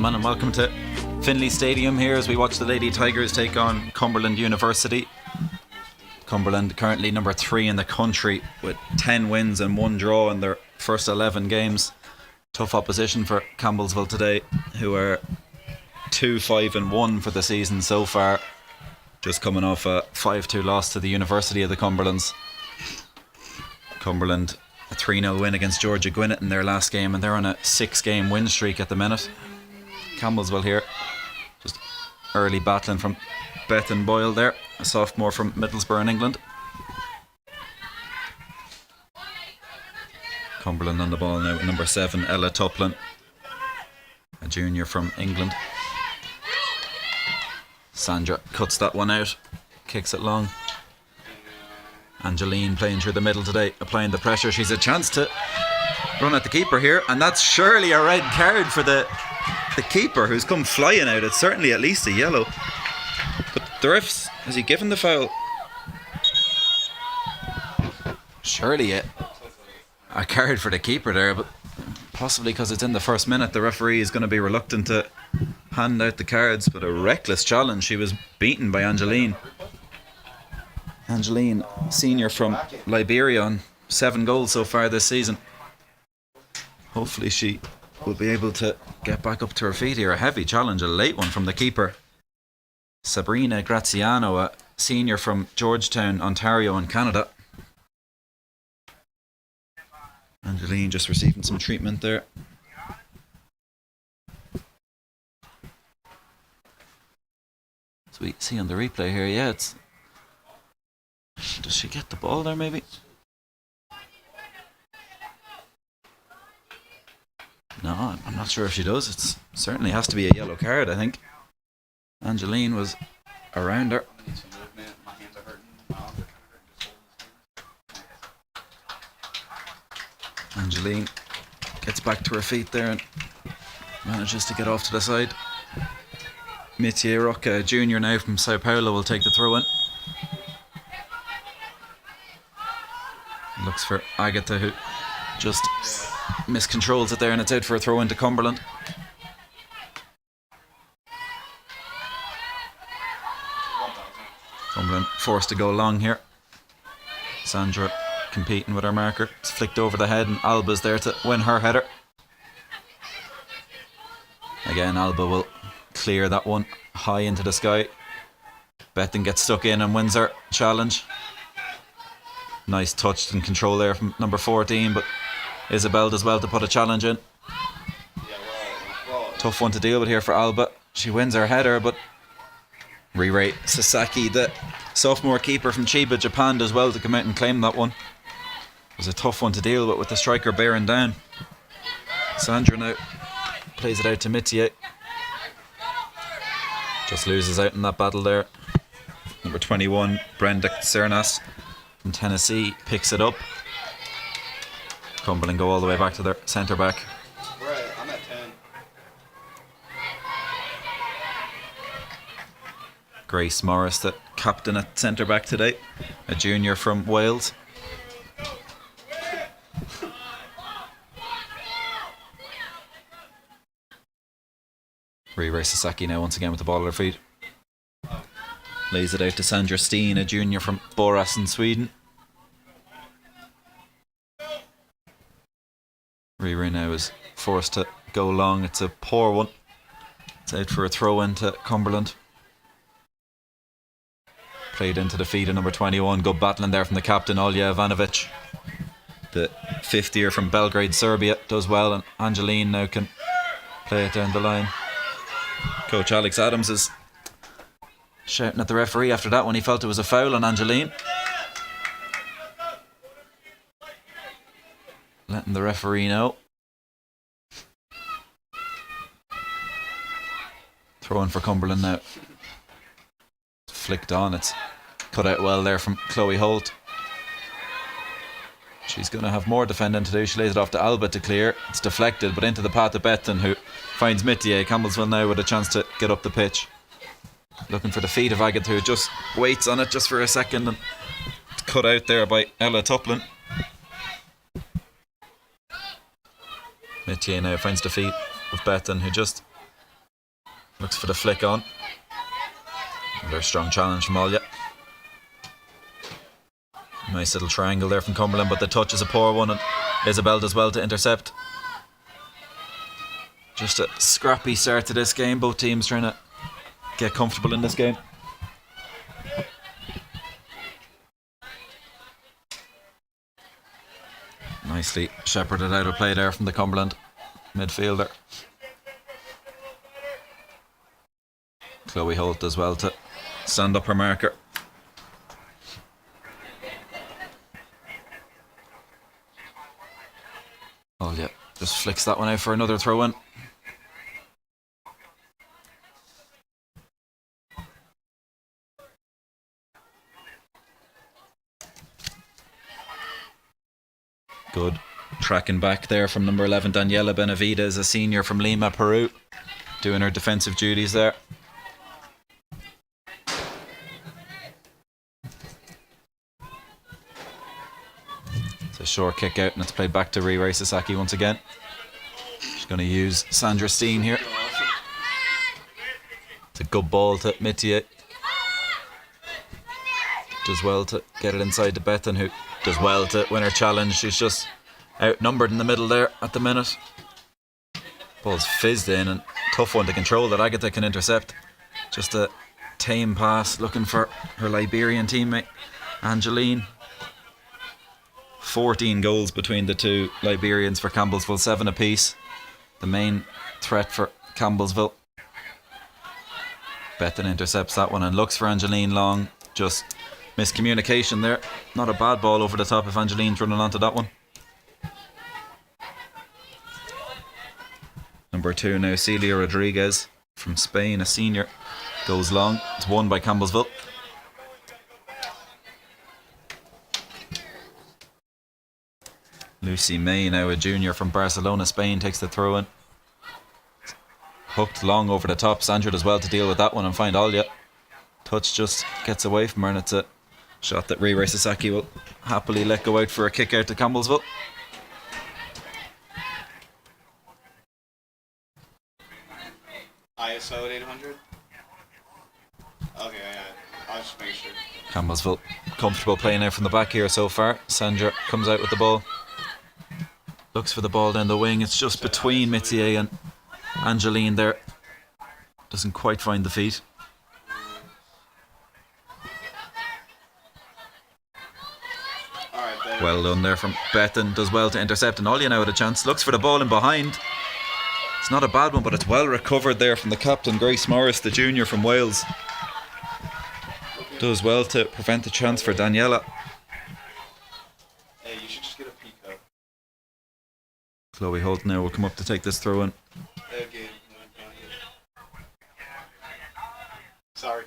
gentlemen, and welcome to Finley Stadium here as we watch the Lady Tigers take on Cumberland University. Cumberland currently number 3 in the country with 10 wins and 1 draw in their first 11 games. Tough opposition for Campbellsville today, who are 2-5-1 for the season so far, just coming off a 5-2 loss to the University of the Cumberlands. Cumberland a 3-0 win against Georgia Gwinnett in their last game, and they're on a 6-game win streak at the minute. Campbellsville here, just early battling from Bethan Boyle there, a sophomore from Middlesbrough in England. Cumberland on the ball now with number 7, Ella Tuplin, a junior from England. Sandra cuts that one out, kicks it long. Angeline playing through the middle today, applying the pressure. She's a chance to run at the keeper here, and that's surely a red card for the keeper who's come flying out. It's certainly at least a yellow. But the ref's, has he given the foul? Surely a card for the keeper there, but possibly because it's in the first minute, the referee is going to be reluctant to hand out the cards. But a reckless challenge. She was beaten by Angeline. Angeline, senior from Liberia, on 7 goals so far this season. Hopefully she will be able to get back up to her feet here. A heavy challenge, a late one from the keeper. Sabrina Graziano, a senior from Georgetown, Ontario in Canada. Angeline just receiving some treatment there. So we see on the replay here, yeah, it's... Does she get the ball there maybe? No, I'm not sure if she does. It certainly has to be a yellow card, I think. Angeline was around her. Angeline gets back to her feet there and manages to get off to the side. Mithier Roca, a junior now from Sao Paulo, will take the throw in. Looks for Agatha, who just miscontrols it there, and it's out for a throw into Cumberland. Cumberland forced to go long here. Sandra competing with her marker. It's flicked over the head, and Alba's there to win her header. Again, Alba will clear that one high into the sky. Bethan gets stuck in and wins her challenge. Nice touch and control there from number 14, but Isabel does well to put a challenge in. Tough one to deal with here for Alba. She wins her header, but Rirei Sasaki, the sophomore keeper from Chiba, Japan, does well to come out and claim that one. It was a tough one to deal with the striker bearing down. Sandra now plays it out to Mithier. Just loses out in that battle there. Number 21, Brenda Cernas from Tennessee, picks it up. Cumberland go all the way back to their centre back. Right, I'm at 10. Grace Morris, the captain at centre back today, a junior from Wales. Rirei Sasaki now once again with the ball at her feet. Lays it out to Sandra Steen, a junior from Borås in Sweden. Rirei now is forced to go long. It's a poor one. It's out for a throw into Cumberland. Played into the feet of number 21. Good battling there from the captain, Olja Ivanovic. The 5th year from Belgrade, Serbia, does well, and Angeline now can play it down the line. Coach Alex Adams is shouting at the referee after that when he felt it was a foul on Angeline. Letting the referee know. Throw in for Cumberland now. Flicked on, it's cut out well there from Chloe Holt. She's going to have more defending to do. She lays it off to Alba to clear. It's deflected, but into the path of Bethan, who finds Mithier. Campbellsville now with a chance to get up the pitch. Looking for the feet of Agatha, who just waits on it just for a second, and it's cut out there by Ella Tuplin. Mithier now finds the feet of Bethan, who just Looks for the flick on. Another strong challenge from Olja. Nice little triangle there from Cumberland, but the touch is a poor one, and Isabel does well to intercept. Just a scrappy start to this game. Both teams trying to get comfortable in this game. Nicely shepherded out of play there from the Cumberland midfielder. Chloe Holt does well to stand up her marker. Oh yeah, just flicks that one out for another throw in. Good tracking back there from number 11, Daniela Benavides, a senior from Lima, Peru, doing her defensive duties there. It's a short kick out, and it's played back to Rirei Sasaki once again. She's going to use Sandra Steen here. It's a good ball to Mitier. Does well to get it inside to Bethan, who does well to win her challenge. She's just outnumbered in the middle there at the minute. Ball's fizzed in, and tough one to control that Agatha can intercept. Just a tame pass looking for her Liberian teammate Angeline. 14 goals between the two Liberians for Campbellsville, 7 apiece. The main threat for Campbellsville. Bethan intercepts that one and looks for Angeline Long. Just miscommunication there. Not a bad ball over the top if Angeline's running onto that one. Number 2 now, Celia Rodriguez from Spain, a senior, goes long. It's won by Campbellsville. Lucy May, now a junior from Barcelona, Spain, takes the throw in. Hooked long over the top. Sandra does well to deal with that one and find Olja. Touch just gets away from her, and it's a shot that Rirei Sasaki will happily let go out for a kick out to Campbellsville. ISO 800? Okay, yeah. I'll just make sure. Campbellsville comfortable playing out from the back here so far. Sandra comes out with the ball. Looks for the ball down the wing. It's just between Mitier and Angeline there. Doesn't quite find the feet. Well done there from Bethan. Does well to intercept, and Olja now with a chance. Looks for the ball in behind. It's not a bad one, but it's well recovered there from the captain, Grace Morris, the junior from Wales. Does well to prevent the chance for Daniela. Hey, you should just get a peek out. Chloe Holt now will come up to take this throw in. Okay. Sorry.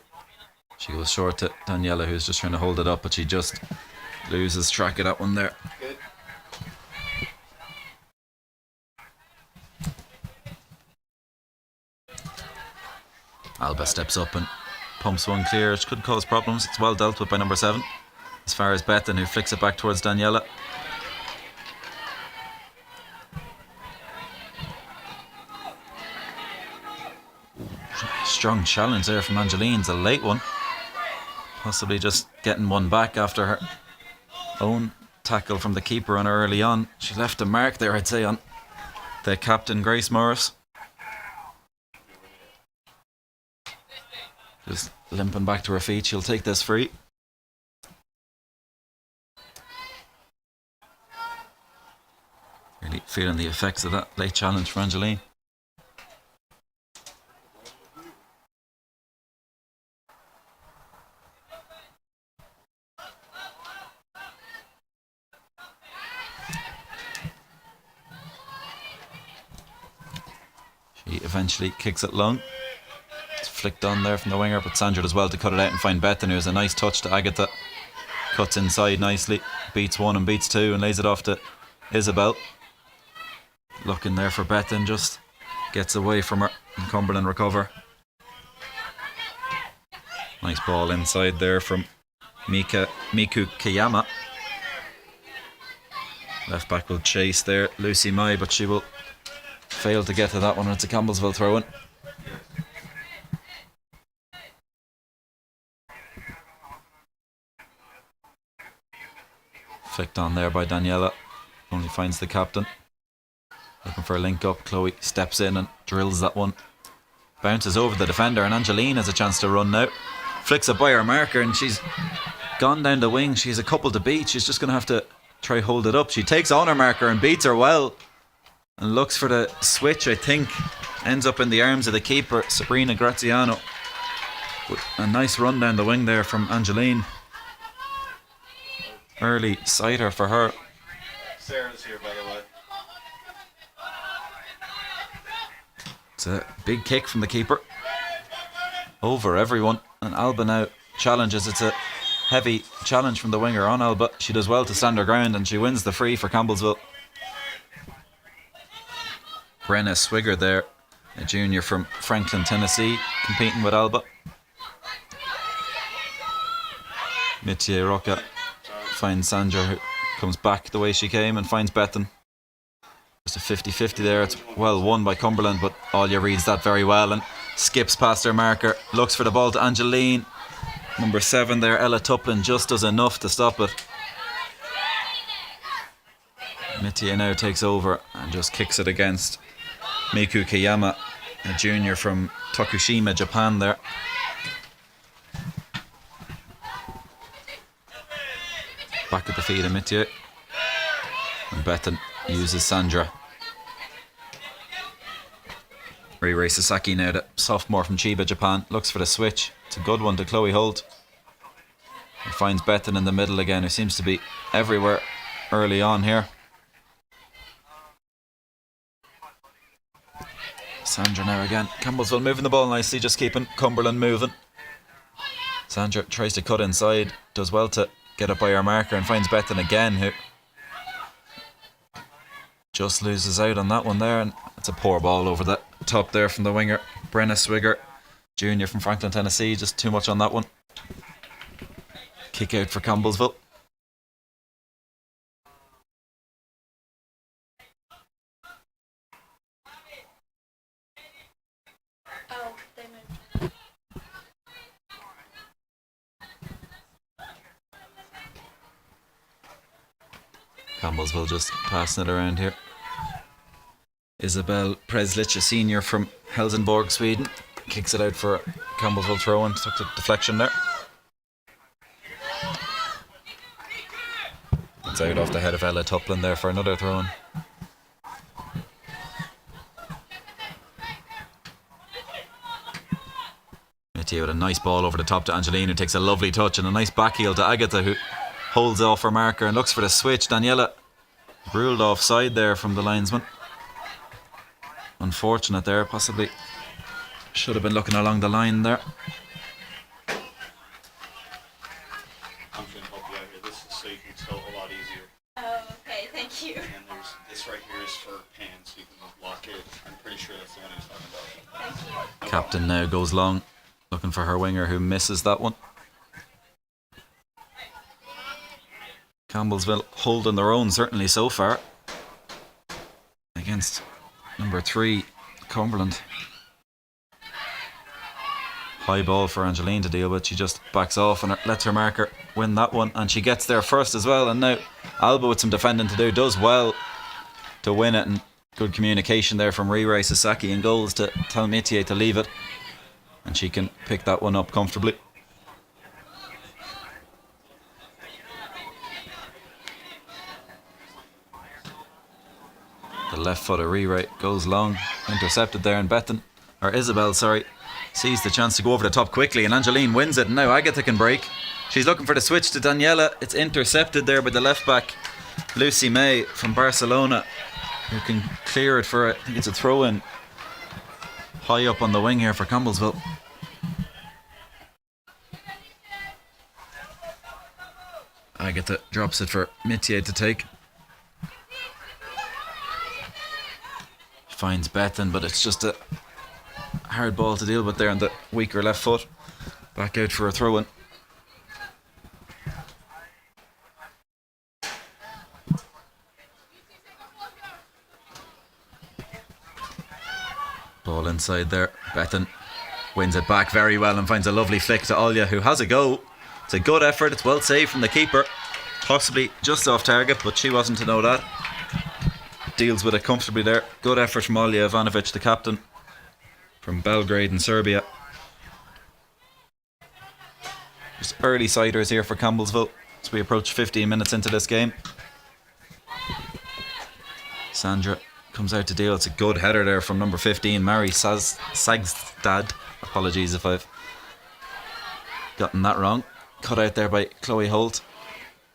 She goes short to Daniela, who's just trying to hold it up, but she just loses track of that one there. Good. Alba steps up and pumps one clear. It could cause problems. It's well dealt with by number 7. As far as Bethan, who flicks it back towards Daniela. Strong challenge there from Angeline. It's a late one. Possibly just getting one back after her own tackle from the keeper on her early on. She left a mark there, I'd say, on the captain, Grace Morris. Just limping back to her feet. She'll take this free. Really feeling the effects of that late challenge for Angeline. She eventually kicks it long. It's flicked on there from the winger, but Sandra does well to cut it out and find Bethan, who has a nice touch to Agatha. Cuts inside nicely, beats one and beats two, and lays it off to Isabel. Looking there for Bethan, just gets away from her, and Cumberland recover. Nice ball inside there from Miku Kiyama. Left back will chase there, Lucy Mai, but she will fail to get to that one. It's a Campbellsville throw-in. Flicked on there by Daniela. Only finds the captain. Looking for a link up. Chloe steps in and drills that one. Bounces over the defender, and Angeline has a chance to run now. Flicks it by her marker, and she's gone down the wing. She's a couple to beat. She's just going to have to try hold it up. She takes on her marker and beats her well. And looks for the switch, I think. Ends up in the arms of the keeper, Sabrina Graziano. With a nice run down the wing there from Angeline. Early sighter for her. Sarah's here, by the way. It's a big kick from the keeper. Over everyone. And Alba now challenges. It's a heavy challenge from the winger on Alba. She does well to stand her ground, and she wins the free for Campbellsville. Brenna Swigger there, a junior from Franklin, Tennessee, competing with Alba. Mitya Roca finds Sandra, who comes back the way she came, and finds Bethan. Just a 50-50 there. It's well won by Cumberland, but Alia reads that very well and skips past her marker. Looks for the ball to Angeline. Number 7 there, Ella Tuplin, just does enough to stop it. Mitya now takes over and just kicks it against Miku Kiyama, a junior from Tokushima, Japan there. Back at the feet of Mitya. And Bethan uses Sandra. Rirei Sasaki now, the sophomore from Chiba, Japan. Looks for the switch. It's a good one to Chloe Holt. He finds Bethan in the middle again, who seems to be everywhere early on here. Sandra now again. Campbellsville moving the ball nicely, just keeping Cumberland moving. Sandra tries to cut inside, does well to get up by her marker, and finds Bethan again, who just loses out on that one there. And it's a poor ball over the top there from the winger, Brenna Swigger, junior from Franklin, Tennessee. Just too much on that one. Kick out for Campbellsville. Campbellsville just passing it around here. Isabel Preslich, a senior from Helsingborg, Sweden, kicks it out for a Campbellsville throw in. Took the deflection there. It's out off the head of Ella Tuplin there for another throw in. Mitya with a nice ball over the top to Angeline, who takes a lovely touch, and a nice back heel to Agatha, who holds off her marker and looks for the switch. Daniela ruled offside there from the linesman. Unfortunate there, possibly should have been looking along the line there. I'm going to help you out here. This is so you can tilt a lot easier. Oh, okay, thank you. And there's this right here is for hands, so you can lock it. I'm pretty sure that's the one he was talking about. Thank you. Captain now goes long, looking for her winger, who misses that one. Campbellsville holding their own, certainly so far, against number 3, Cumberland. High ball for Angeline to deal with. She just backs off and lets her marker win that one, and she gets there first as well. And now Alba, with some defending to do, does well to win it, and good communication there from Rirei Sasaki and goals to tell Mitya to leave it, and she can pick that one up comfortably. The left foot of Rirei goes long, intercepted there, and Isabel, sees the chance to go over the top quickly, and Angeline wins it, and now Agatha can break. She's looking for the switch to Daniela. It's intercepted there by the left back, Lucy May from Barcelona, who can clear it for, I think it's a throw in, high up on the wing here for Campbellsville. Agatha drops it for Mitya to take. Finds Bethan, but it's just a hard ball to deal with there on the weaker left foot. Back out for a throw in. Ball inside there. Bethan wins it back very well and finds a lovely flick to Alia, who has a go. It's a good effort. It's well saved from the keeper. Possibly just off target, but she wasn't to know that. Deals with it comfortably there. Good effort from Olja Ivanovic, the captain from Belgrade in Serbia. Just early siders here for Campbellsville as we approach 15 minutes into this game. Sandra comes out to deal. It's a good header there from number 15, Mary Sagstad. Apologies if I've gotten that wrong. Cut out there by Chloe Holt.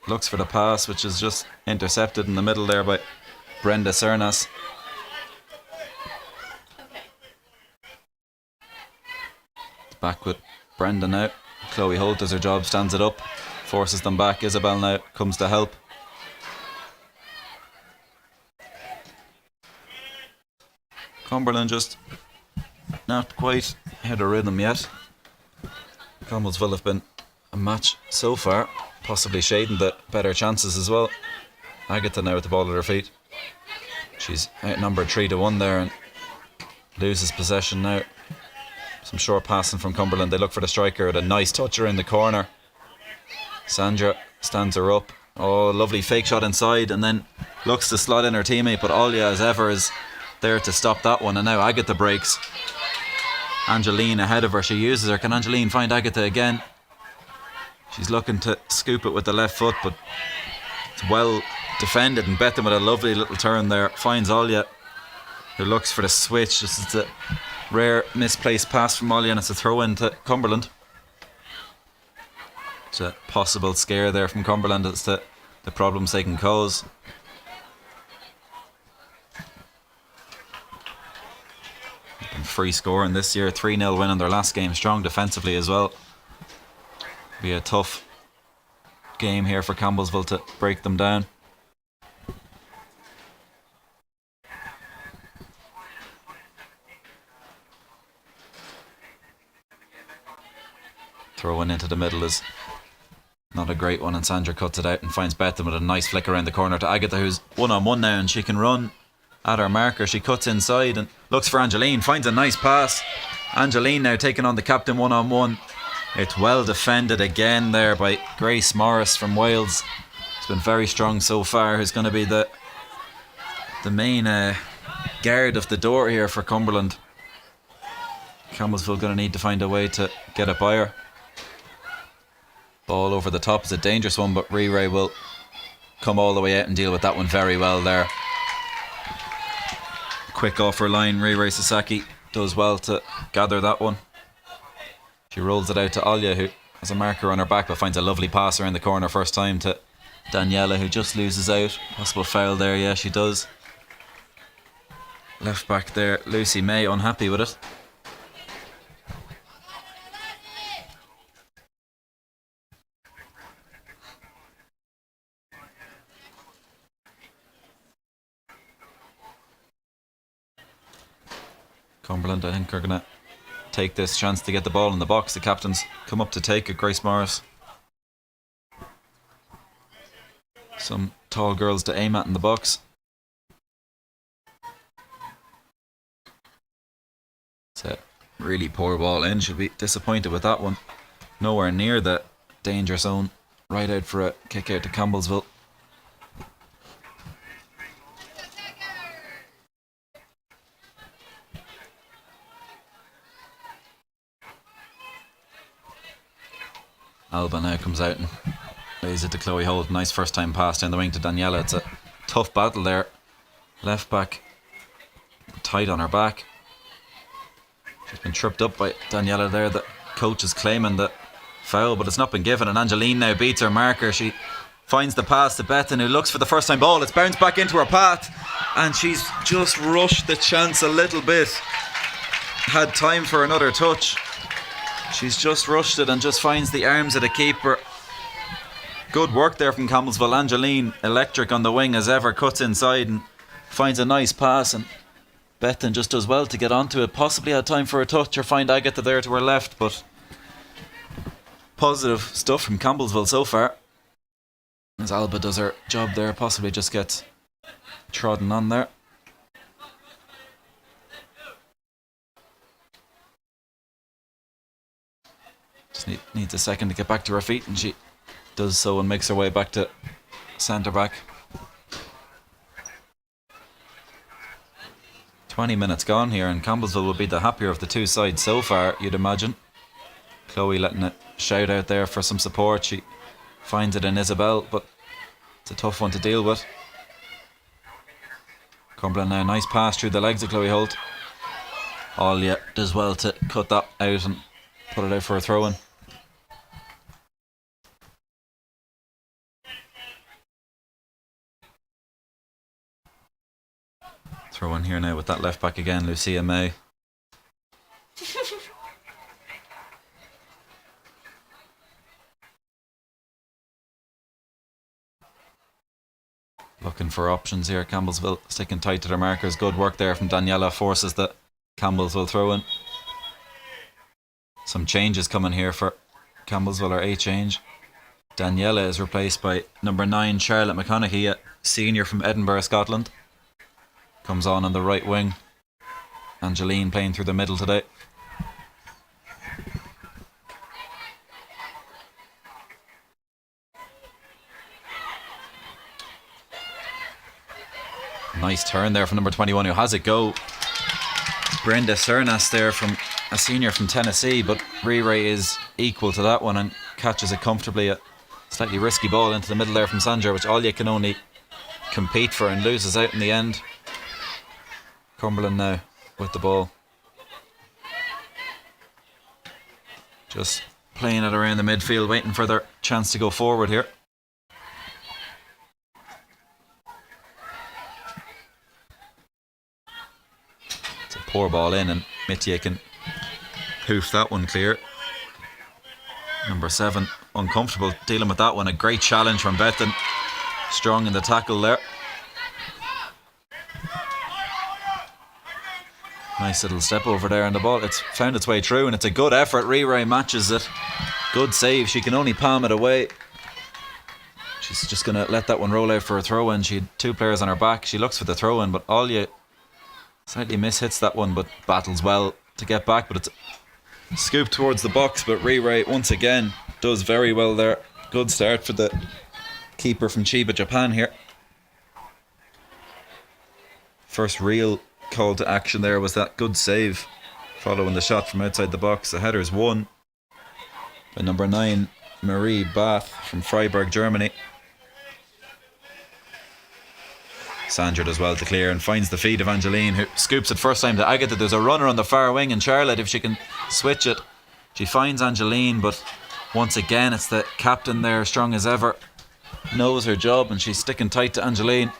Looks for the pass, which is just intercepted in the middle there by Brenda Cernas. Back with Brenda now. Chloe Holt does her job, stands it up, forces them back. Isabel now comes to help. Cumberland just not quite had a rhythm yet. Campbellsville have been a match so far, possibly shading the better chances as well. Agatha now with the ball at her feet. She's outnumbered 3-1 there and loses possession now. Some short passing from Cumberland. They look for the striker with a nice touch around the corner. Sandra stands her up. Oh, lovely fake shot inside and then looks to slot in her teammate, but Olja as ever is there to stop that one, and now Agatha breaks. Angeline ahead of her. She uses her. Can Angeline find Agatha again? She's looking to scoop it with the left foot, but it's well defended, and Bethan with a lovely little turn there finds Olja, who looks for the switch. This is a rare misplaced pass from Olja and it's a throw in to Cumberland. It's a possible scare there from Cumberland as to the problems they can cause. Free scoring this year, 3-0 win in their last game, strong defensively as well. Be a tough game here for Campbellsville to break them down. Throw in into the middle is not a great one, and Sandra cuts it out and finds Bethan with a nice flick around the corner to Agatha, who's one-on-one now and she can run at her marker. She cuts inside and looks for Angeline, finds a nice pass. Angeline now taking on the captain one-on-one. It's well defended again there by Grace Morris from Wales. It's been very strong so far. Who's going to be the main guard of the door here for Cumberland. Campbellsville going to need to find a way to get it by her. Ball over the top is a dangerous one, but Ray will come all the way out and deal with that one very well there. Quick off her line, Ray Sasaki does well to gather that one. She rolls it out to Olja, who has a marker on her back but finds a lovely pass around the corner first time to Daniela, who just loses out. Possible foul there, yeah, she does. Left back there, Lucy May, unhappy with it. Cumberland, I think, are going to take this chance to get the ball in the box. The captains come up to take it. Grace Morris. Some tall girls to aim at in the box. It's a really poor ball in. Should be disappointed with that one. Nowhere near the danger zone. Right out for a kick out to Campbellsville. Alba now comes out and lays it to Chloe Holt. Nice first time pass down the wing to Daniela. It's a tough battle there. Left back tight on her back. She's been tripped up by Daniela there. The coach is claiming the foul, but it's not been given, and Angeline now beats her marker. She finds the pass to Bethan, who looks for the first time ball. It's bounced back into her path and she's just rushed the chance a little bit. Had time for another touch. She's just rushed it and just finds the arms of the keeper. Good work there from Campbellsville. Angeline, electric on the wing as ever, cuts inside and finds a nice pass, and Bethan just does well to get onto it. Possibly had time for a touch or find Agatha there to her left, but positive stuff from Campbellsville so far. As Alba does her job there, possibly just gets trodden on there. Just needs a second to get back to her feet, and she does so and makes her way back to centre back. 20 minutes gone here, and Campbellsville will be the happier of the two sides so far, you'd imagine. Chloe letting it shout out there for some support. She finds it in Isabel, but it's a tough one to deal with. Cumberland now, nice pass through the legs of Chloe Holt. Alia does well to cut that out and put it out for a throw-in. Throw in here now with that left back again, Lucia May. Looking for options here, Campbellsville sticking tight to their markers. Good work there from Daniela, forces the Campbellsville throw in. Some changes coming here for Campbellsville, or a change. Daniela is replaced by number 9 Charlotte McConaughey, a senior from Edinburgh, Scotland. Comes on the right wing. Angeline playing through the middle today. Nice turn there from number 21, who has it go. Brenda Cernas there, from a senior from Tennessee, but Ray is equal to that one and catches it comfortably. A slightly risky ball into the middle there from Sandra, which Alia can only compete for and loses out in the end. Cumberland now with the ball. Just playing it around the midfield, waiting for their chance to go forward here. It's a poor ball in, and Mitya can hoof that one clear. Number 7, uncomfortable dealing with that one. A great challenge from Bethan. Strong in the tackle there. Nice little step over there, and the ball, it's found its way through, and it's a good effort. Ray matches it. Good save. She can only palm it away. She's just going to let that one roll out for a throw-in. She had 2 players on her back. She looks for the throw-in, but Alia slightly mishits that one, but battles well to get back. But it's a scoop towards the box, but Ray once again does very well there. Good start for the keeper from Chiba, Japan here. First real call to action there was that good save following the shot from outside the box. The header's won by number 9 Marie Bath from Freiburg, Germany. Sandra does well to clear and finds the feet of Angeline, who scoops it first time to Agatha. There's a runner on the far wing, and Charlotte, if she can switch it, she finds Angeline, but once again it's the captain there, strong as ever, knows her job, and she's sticking tight to Angeline.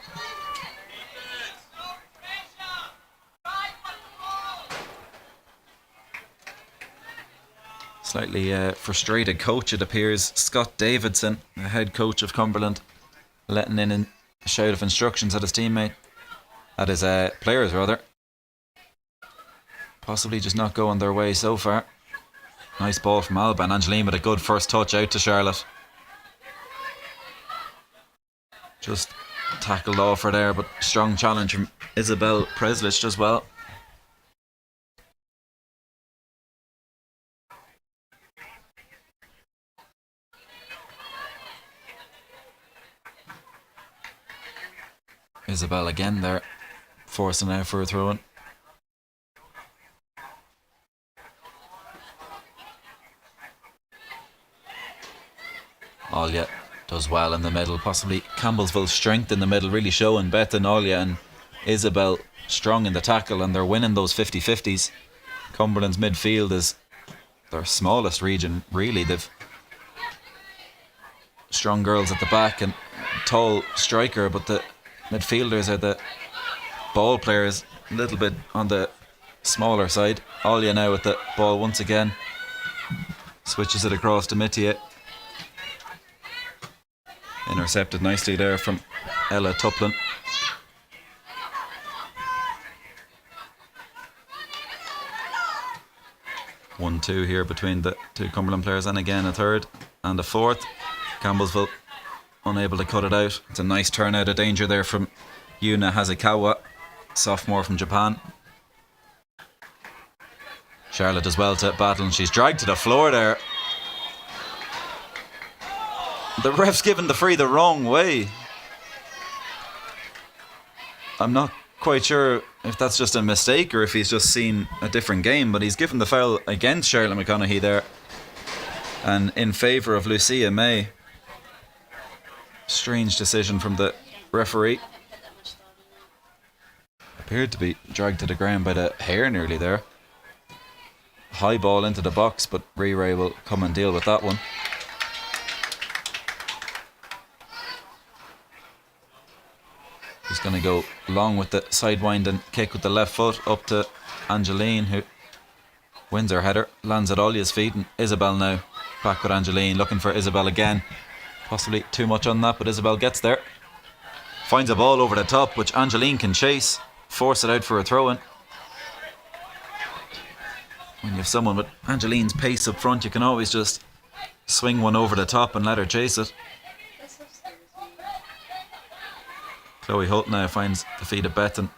Slightly frustrated coach, it appears. Scott Davidson, the head coach of Cumberland, letting in a shout of instructions at his teammate, at his players rather. Possibly just not going their way so far. Nice ball from Alba, and Angeline with a good first touch out to Charlotte. Just tackled off her there, but strong challenge from Isabel Preslich as well. Isabel again there, forcing out for a throw-in. Alia does well in the middle, possibly Campbellsville's strength in the middle really showing. Beth and Alia and Isabel strong in the tackle, and they're winning those 50-50s. Cumberland's midfield is their smallest region really. They've strong girls at the back and tall striker, but the midfielders are the ball players, a little bit on the smaller side. Alia now with the ball once again, switches it across to Mitya. Intercepted nicely there from Ella Tuplin. One-two here between the two Cumberland players, and again a third and a fourth. Campbellsville unable to cut it out. It's a nice turn out of danger there from Yuna Hazikawa, sophomore from Japan. Charlotte does well to battle, and she's dragged to the floor there. The ref's given the free the wrong way. I'm not quite sure if that's just a mistake or if he's just seen a different game, but he's given the foul against Charlotte McConaughey there and in favour of Lucia May. Strange decision from the referee. Appeared to be dragged to the ground by the hair nearly there. High ball into the box, but Ray will come and deal with that one. He's going to go long with the sidewinding kick with the left foot up to Angeline, who wins her header, lands at Olia's feet, and Isabel now back with Angeline, looking for Isabel again. Possibly too much on that, but Isabel gets there. Finds a ball over the top, which Angeline can chase, force it out for a throw-in. When you have someone with Angeline's pace up front, you can always just swing one over the top and let her chase it. Chloe Holt now finds the feet of Bethan.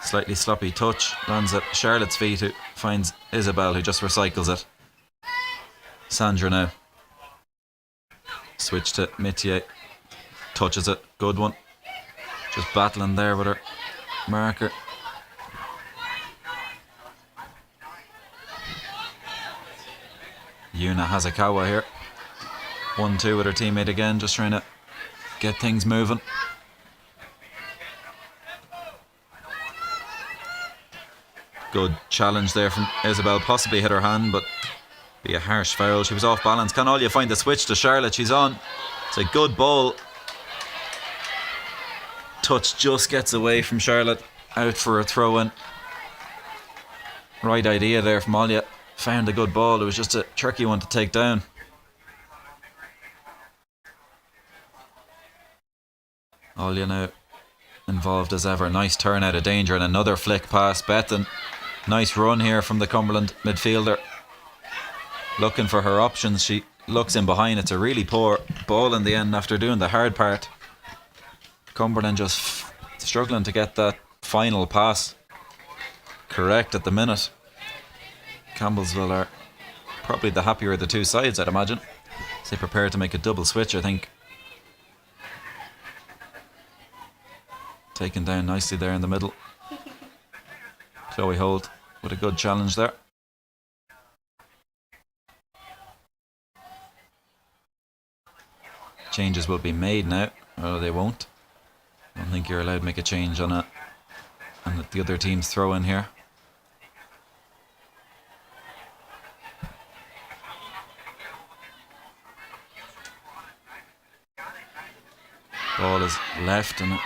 Slightly sloppy touch, lands at Charlotte's feet, who finds Isabel, who just recycles it. Sandra now. Switch to Mitier. Touches it, good one. Just battling there with her marker. Yuna Hazakawa here. 1-2 with her teammate again, just trying to get things moving. Good challenge there from Isabel. Possibly hit her hand, but be a harsh foul. She was off balance. Can Olia find the switch to Charlotte? She's on. It's a good ball. Touch just gets away from Charlotte. Out for a throw-in. Right idea there from Olia. Found a good ball. It was just a tricky one to take down. Olia now involved as ever. Nice turn out of danger and another flick past Bethan. Nice run here from the Cumberland midfielder. Looking for her options. She looks in behind. It's a really poor ball in the end after doing the hard part. Cumberland just struggling to get that final pass correct at the minute. Campbellsville are probably the happier of the two sides, I'd imagine, as they prepare to make a double switch, I think. Taken down nicely there in the middle. Chloe Holt with a good challenge there. Changes will be made now. Oh, they won't. I don't think you're allowed to make a change on it. And the other team's throw in here. Ball is left and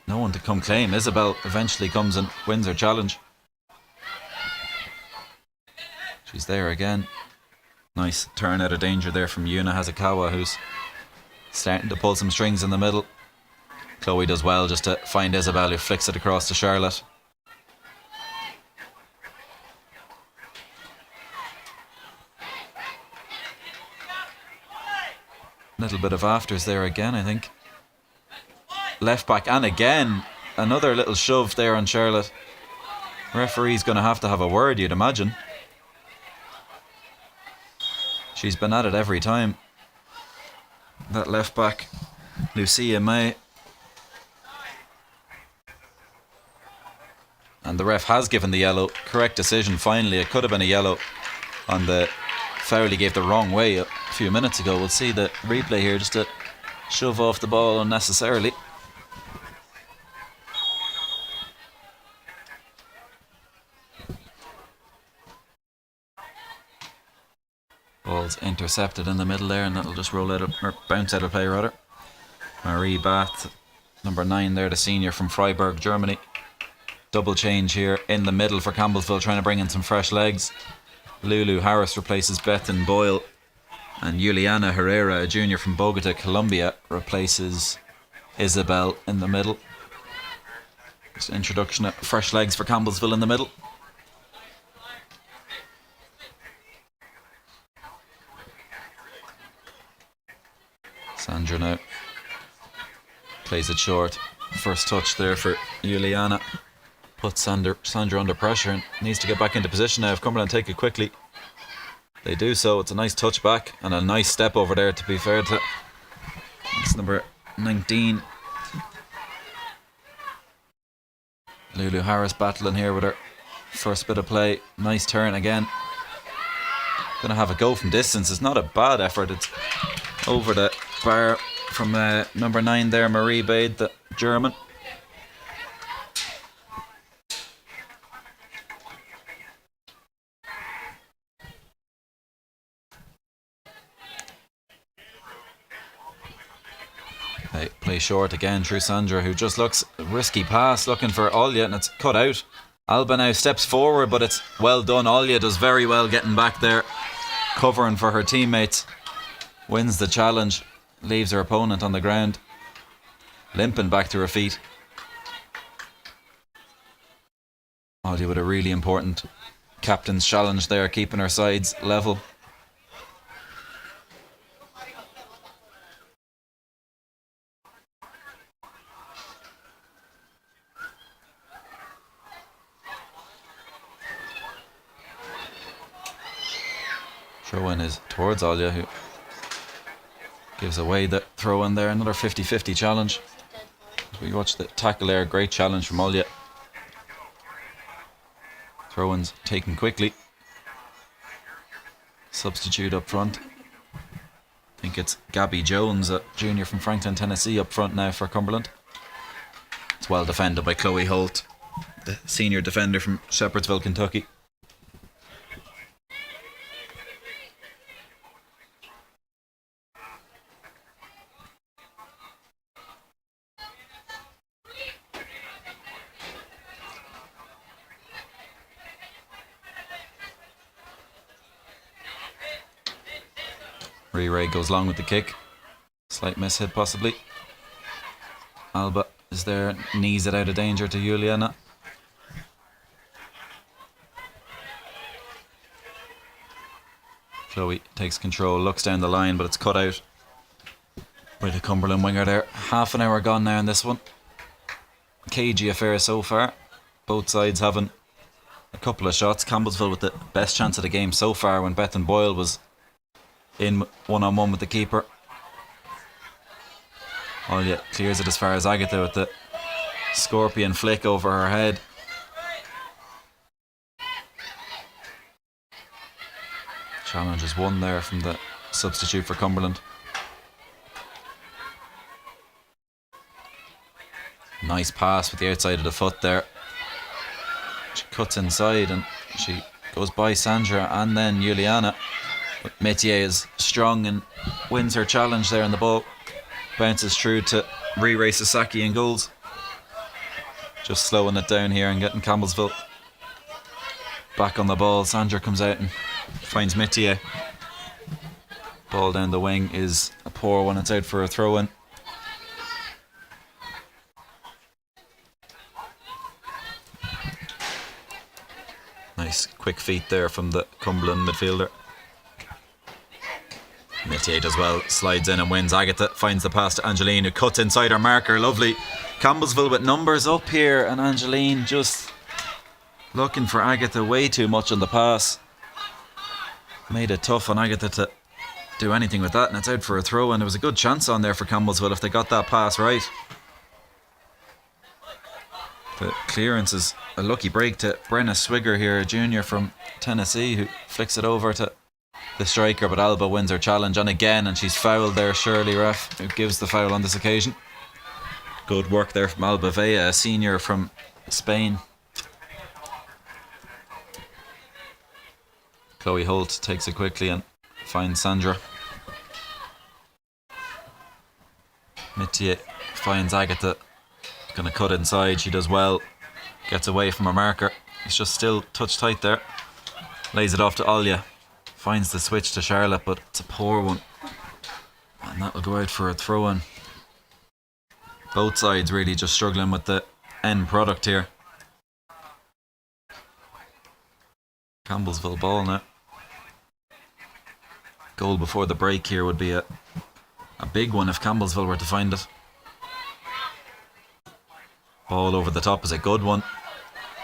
no one to come claim. Isabel eventually comes and wins her challenge. She's there again. Nice turn out of danger there from Yuna Hazakawa, who's starting to pull some strings in the middle. Chloe does well just to find Isabel, who flicks it across to Charlotte. Little bit of afters there again, I think. Left back, and again another little shove there on Charlotte. Referee's going to have a word, you'd imagine. She's been at it every time. That left back, Lucia May. And the ref has given the yellow. Correct decision finally. It could have been a yellow on the foul he gave the wrong way a few minutes ago. We'll see the replay here just to shove off the ball unnecessarily. Ball's intercepted in the middle there, and that'll just roll out of, or bounce out of play rather. Marie Bath, number 9 there, the senior from Freiburg, Germany. Double change here in the middle for Campbellsville, trying to bring in some fresh legs. Lulu Harris replaces Bethan Boyle, and Juliana Herrera, a junior from Bogota, Colombia, replaces Isabel in the middle. Just introduction of fresh legs for Campbellsville in the middle. Sandra now plays it short. First touch there for Juliana. Puts Sandra under pressure and needs to get back into position now. If Cumberland take it quickly, they do so. It's a nice touch back and a nice step over there, to be fair to. It's number 19. Lulu Harris battling here with her first bit of play. Nice turn again. Gonna have a go from distance. It's not a bad effort. It's over the bar from number 9 there, Marie Bade, the German. They play short again through Sandra, who just looks risky pass, looking for Olja, and it's cut out. Alba now steps forward, but it's well done. Olja does very well getting back there, covering for her teammates. Wins the challenge, leaves her opponent on the ground, limping back to her feet. Olja with a really important captain's challenge there, keeping her sides level. Throw-in is towards Olja, who gives away the throw-in there. Another 50-50 challenge. As we watch the tackle there, great challenge from Olja. Throw-ins taken quickly. Substitute up front. I think it's Gabby Jones, a junior from Franklin, Tennessee, up front now for Cumberland. It's well defended by Chloe Holt, the senior defender from Shepherdsville, Kentucky. Ray goes long with the kick. Slight miss hit possibly. Alba is there, knees it out of danger to Juliana. Chloe takes control, looks down the line, but it's cut out by the Cumberland winger there. Half an hour gone now in this one. Cagey affair so far. Both sides having a couple of shots. Campbellsville with the best chance of the game so far when Bethan Boyle was in one-on-one with the keeper. Olja clears it as far as Agatha with the scorpion flick over her head. Challenge is won there from the substitute for Cumberland. Nice pass with the outside of the foot there. She cuts inside and she goes by Sandra and then Juliana. But Metier is strong and wins her challenge there, and the ball bounces through to Ray Sasaki in goals. Just slowing it down here and getting Campbellsville back on the ball. Sandra comes out and finds Metier. Ball down the wing is a poor one. It's out for a throw-in. Nice quick feet there from the Cumberland midfielder. Metier does well, slides in and wins. Agatha finds the pass to Angeline, who cuts inside her marker. Lovely. Campbellsville with numbers up here, and Angeline just looking for Agatha way too much on the pass. Made it tough on Agatha to do anything with that, and it's out for a throw, and there was a good chance on there for Campbellsville if they got that pass right. The clearance is a lucky break to Brenna Swigger here, a junior from Tennessee, who flicks it over to the striker, but Alba wins her challenge, and again, and she's fouled there. Shirley ref, who gives the foul on this occasion. Good work there from Alba Vea, a senior from Spain. Chloe Holt takes it quickly and finds Sandra. Metier finds Agatha, gonna cut inside. She does well, gets away from her marker. It's just still touch tight there. Lays it off to Olja. Finds the switch to Charlotte, but it's a poor one, and that will go out for a throw-in. Both sides really just struggling with the end product here. Campbellsville ball now. Goal before the break here would be a big one if Campbellsville were to find it. Ball over the top is a good one.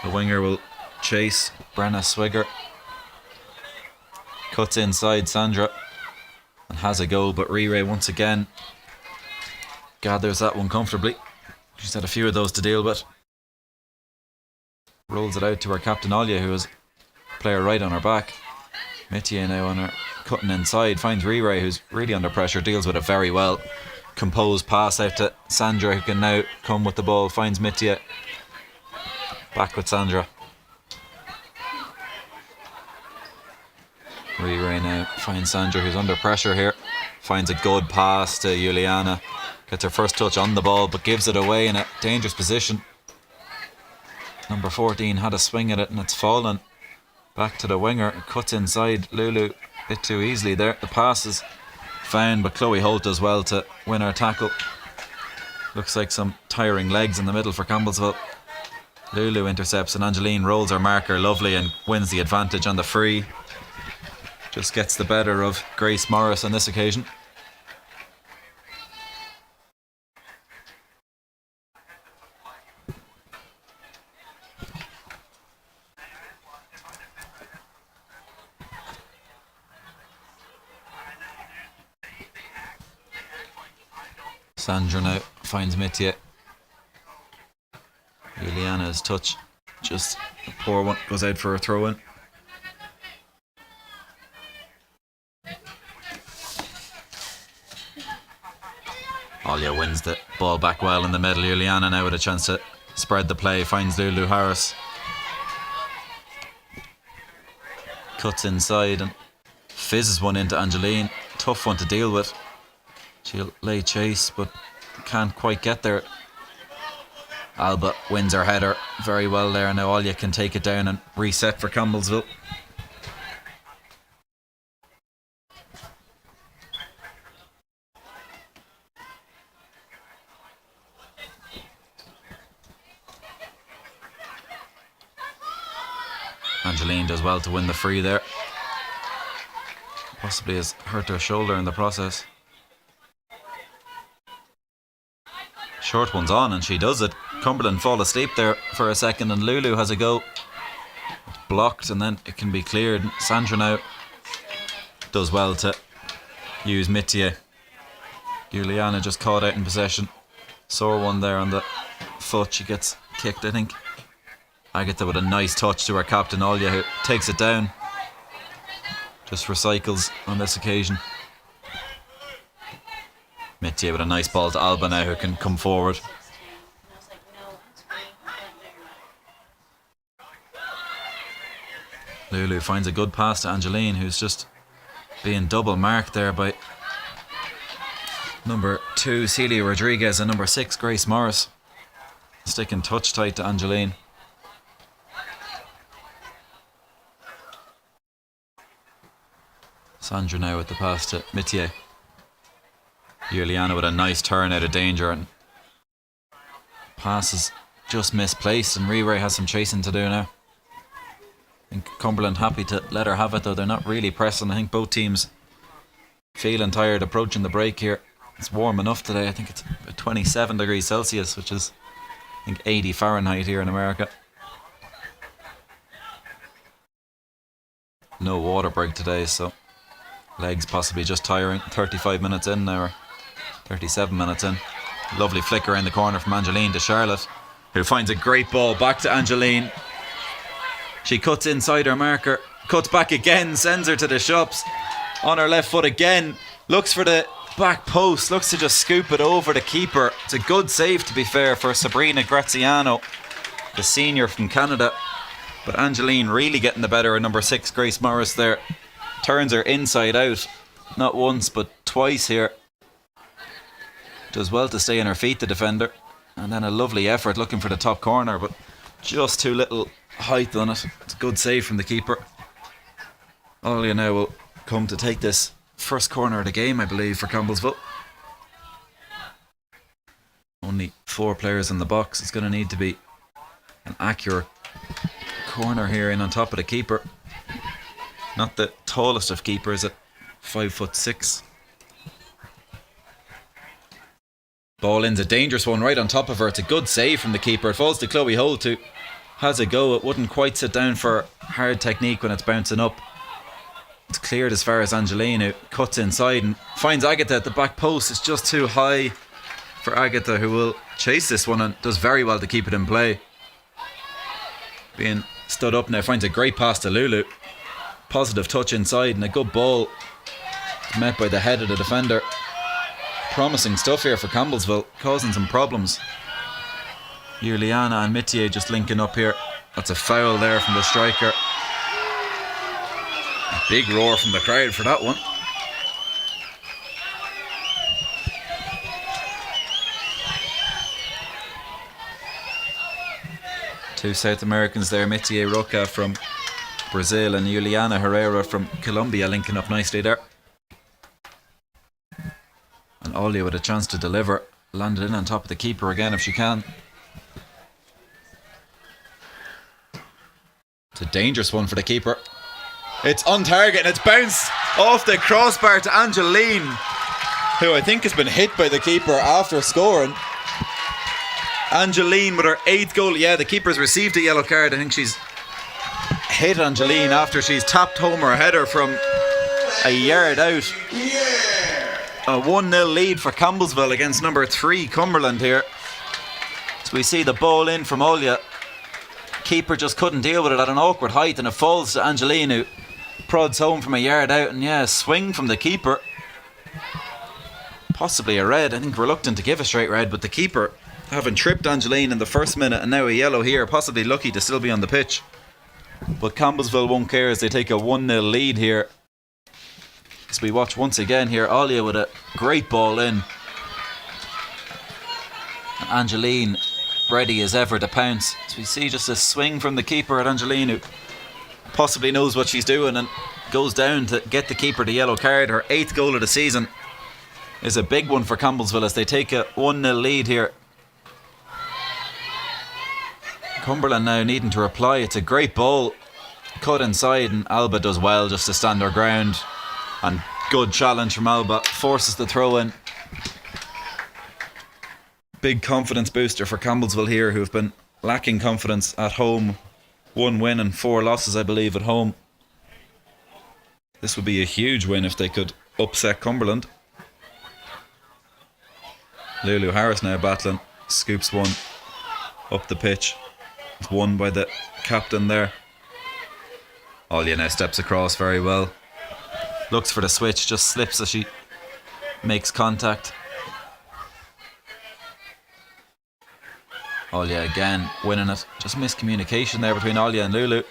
The winger will chase. Brenna Swigger cuts inside Sandra and has a goal, but Ray once again gathers that one comfortably. She's had a few of those to deal with. rolls it out to her captain Olya, who is player right on her back. Mitya now on her, cutting inside, finds Ray, who's really under pressure, deals with it very well. Composed pass out to Sandra, who can now come with the ball, finds Mitya. Back with Sandra. Ray now finds Sandra, who's under pressure here. Finds a good pass to Juliana. Gets her first touch on the ball, but gives it away in a dangerous position. Number 14 had a swing at it and it's fallen. Back to the winger, cuts inside. Lulu a bit too easily there. The pass is found, but Chloe Holt does well to win her tackle. Looks like some tiring legs in the middle for Campbellsville. Lulu intercepts and Angeline rolls her marker lovely and wins the advantage on the free. Just gets the better of Grace Morris on this occasion. Sandra now finds Mitya. Juliana's touch, just a poor one, goes out for a throw in. Olya wins the ball back well in the middle. Juliana now with a chance to spread the play, finds Lulu Harris. Cuts inside and fizzes one into Angeline. Tough one to deal with. She'll lay chase but can't quite get there. Alba wins her header very well there. Now Olya can take it down and reset for Campbellsville. Angeline does well to win the free there. Possibly has hurt her shoulder in the process. Short one's on and she does it. Cumberland fall asleep there for a second and Lulu has a go. It's blocked and then it can be cleared. Sandra now does well to use Mitya. Juliana just caught out in possession. Sore one there on the foot. She gets kicked, I think. Agatha with a nice touch to her captain Olya, who takes it down. Just recycles on this occasion. Mitya with a nice ball to Alba now, who can come forward. Lulu finds a good pass to Angeline, who's just being double marked there by number 2 Celia Rodriguez and number 6 Grace Morris. Sticking touch tight to Angeline. Sandra now with the pass to Mitya. Juliana with a nice turn out of danger and pass is just misplaced and Ray has some chasing to do now. I think Cumberland happy to let her have it, though they're not really pressing. I think both teams feeling tired approaching the break here. It's warm enough today. I think it's 27 degrees Celsius, which is I think 80 Fahrenheit here in America. No water break today, so legs possibly just tiring. 35 minutes in now, or 37 minutes in. Lovely flicker in the corner from Angeline to Charlotte, who finds a great ball back to Angeline. She cuts inside her marker, cuts back again, sends her to the shops on her left foot again, looks for the back post, looks to just scoop it over the keeper. It's a good save, to be fair, for Sabrina Graziano, the senior from Canada. But Angeline really getting the better of number 6 Grace Morris there. Turns her inside out, not once but twice here. Does well to stay on her feet, the defender. And then a lovely effort looking for the top corner, but just too little height on it. It's a good save from the keeper. Olya now will come to take this first corner of the game, I believe, for Campbellsville. Only 4 players in the box. It's going to need to be an accurate corner here in on top of the keeper. Not the tallest of keepers at 5'6". Ball in's a dangerous one right on top of her. It's a good save from the keeper. It falls to Chloe Holt, who has a go. It wouldn't quite sit down for hard technique when it's bouncing up. It's cleared as far as Angeline, who cuts inside and finds Agatha at the back post. It's just too high for Agatha, who will chase this one and does very well to keep it in play. being stood up now, finds a great pass to Lulu. Positive touch inside and a good ball met by the head of the defender. Promising stuff here for Campbellsville, causing some problems. Juliana and Mitier just linking up here. That's a foul there from the striker. A big roar from the crowd for that one. Two South Americans there, Mitier Roca from Brazil and Juliana Herrera from Colombia, linking up nicely there. And Olia with a chance to deliver, landed in on top of the keeper again if she can. It's a dangerous one for the keeper. It's on target and it's bounced off the crossbar to Angeline, who I think has been hit by the keeper after scoring. Angeline with her 8th goal. Yeah, the keeper's received a yellow card. I think she's hit Angeline after she's tapped home her header from a yard out. A 1-0 lead for Campbellsville against number 3 Cumberland here. So we see the ball in from Olia. Keeper just couldn't deal with it at an awkward height and it falls to Angeline, who prods home from a yard out. And yeah, swing from the keeper. Possibly a red. I think reluctant to give a straight red, but the keeper having tripped Angeline in the first minute and now a yellow here, possibly lucky to still be on the pitch. But Campbellsville won't care as they take a 1-0 lead here. As we watch once again here, Olia with a great ball in. And Angeline ready as ever to pounce. So we see just a swing from the keeper at Angeline, who possibly knows what she's doing and goes down to get the keeper the yellow card. Her 8th goal of the season is a big one for Campbellsville as they take a 1-0 lead here. Cumberland now needing to reply. It's a great ball cut inside and Alba does well just to stand her ground, and good challenge from Alba, forces the throw in. Big confidence booster for Campbellsville here, who have been lacking confidence at home. 1 win and 4 losses I believe at home. This would be a huge win if they could upset Cumberland. Lulu Harris now battling, scoops one up the pitch. It's won by the captain there. Olia now steps across very well. Looks for the switch, just slips as she makes contact. Olia again winning it. Just miscommunication there between Olia and Lulu.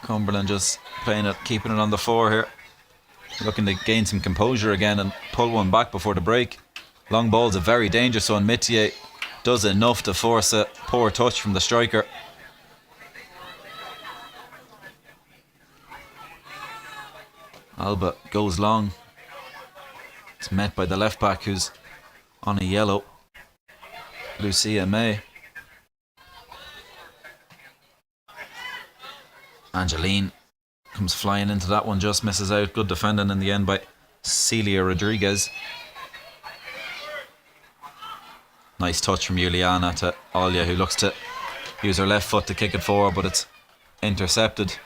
Cumberland just playing it, keeping it on the floor here. Looking to gain some composure again and pull one back before the break. Long ball's a very dangerous one. Mitier does enough to force a poor touch from the striker. Alba goes long. It's met by the left back who's on a yellow. Lucia May. Angeline comes flying into that one, just misses out. Good defending in the end by Celia Rodriguez. Nice touch from Juliana to Olia, who looks to use her left foot to kick it forward, but it's intercepted.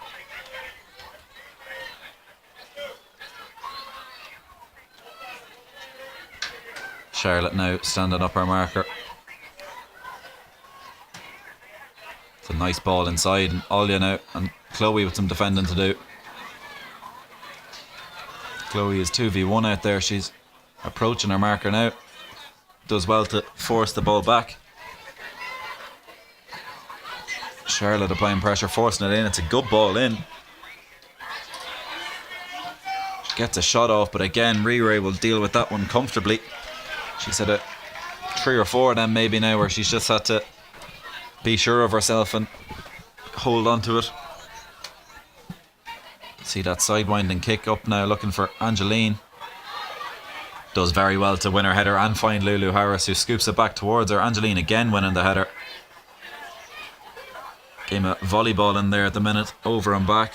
Charlotte now standing up her marker. It's a nice ball inside, and Olia now and Chloe with some defending to do. Chloe is 2v1 out there. She's approaching her marker now. Does well to force the ball back. Charlotte applying pressure, forcing it in. It's a good ball in. She gets a shot off, but again Rire will deal with that one comfortably. She's had a 3 or 4 of them maybe now where she's just had to be sure of herself and hold on to it. See that sidewinding kick up now, looking for Angeline. Does very well to win her header and find Lulu Harris, who scoops it back towards her. Angeline again winning the header. Game of volleyball in there at the minute, over and back.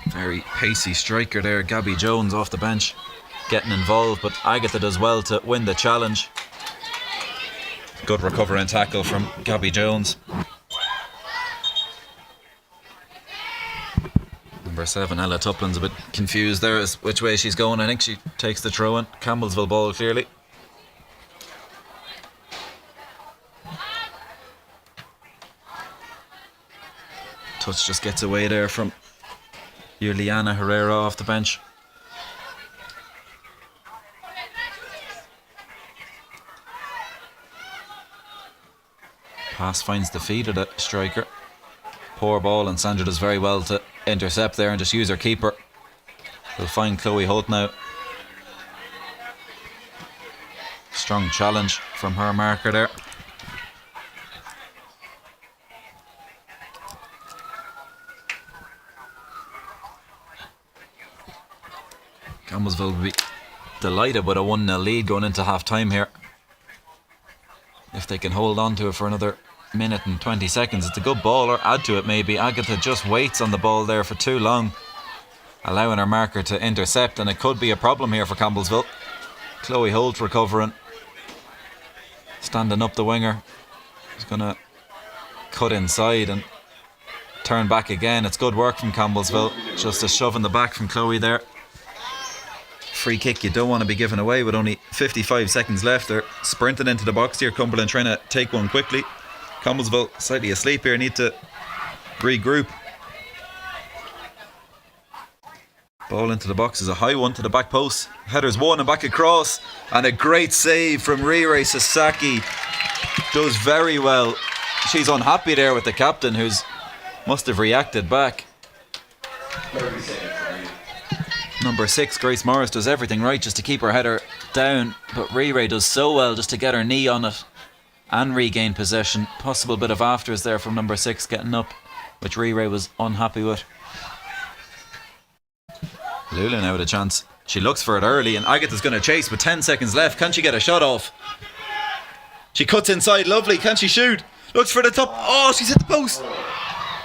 Very pacey striker there, Gabby Jones off the bench getting involved, but Agatha does well to win the challenge. Good recovering tackle from Gabby Jones. Number 7, Ella Tuplin's a bit confused there as which way she's going. I think she takes the throw in. Campbellsville ball clearly. Touch just gets away there from Juliana Herrera off the bench. Pass finds the feet of the striker. Poor ball, and Sandra does very well to intercept there and just use her keeper. We'll find Chloe Holt now. Strong challenge from her marker there. Campbellsville will be delighted with a 1-0 lead going into half time here. If they can hold on to it for another minute and 20 seconds. It's a good ball, or add to it maybe. Agatha just waits on the ball there for too long, allowing her marker to intercept, and it could be a problem here for Campbellsville. Chloe Holt recovering, standing up the winger. She's going to cut inside and turn back again. It's good work from Campbellsville. Just a shove in the back from Chloe there. Free kick you don't want to be given away with only 55 seconds left. They're sprinting into the box here, Cumberland trying to take one quickly. Campbellsville slightly asleep here, need to regroup. Ball into the box is a high one to the back post. Header's one and back across, and a great save from Rire Sasaki. Does very well. She's unhappy there with the captain, who's must have reacted back. Number 6, Grace Morris, does everything right just to keep her header down, but Rire does so well just to get her knee on it and regain possession. Possible bit of afters there from number 6 getting up, which Rire was unhappy with. Lula now with a chance. She looks for it early, and Agatha's going to chase with 10 seconds left. Can she get a shot off? She cuts inside, lovely. Can she shoot? Looks for the top. Oh, she's hit the post.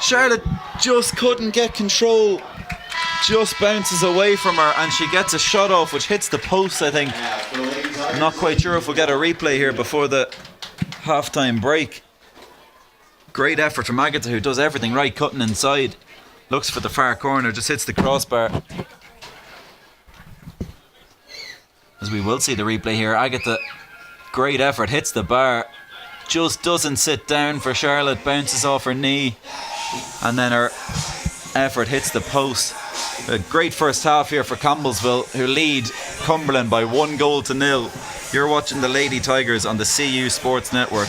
Charlotte just couldn't get control. Just bounces away from her, and she gets a shot off which hits the post, I think. I'm not quite sure if we'll get a replay here before the half-time break. Great effort from Agatha, who does everything right, cutting inside. Looks for the far corner, just hits the crossbar. As we will see the replay here, Agatha, great effort, hits the bar. Just doesn't sit down for Charlotte, bounces off her knee, and then her effort hits the post. A great first half here for Campbellsville, who lead Cumberland by 1-0. You're watching the Lady Tigers on the CU Sports Network.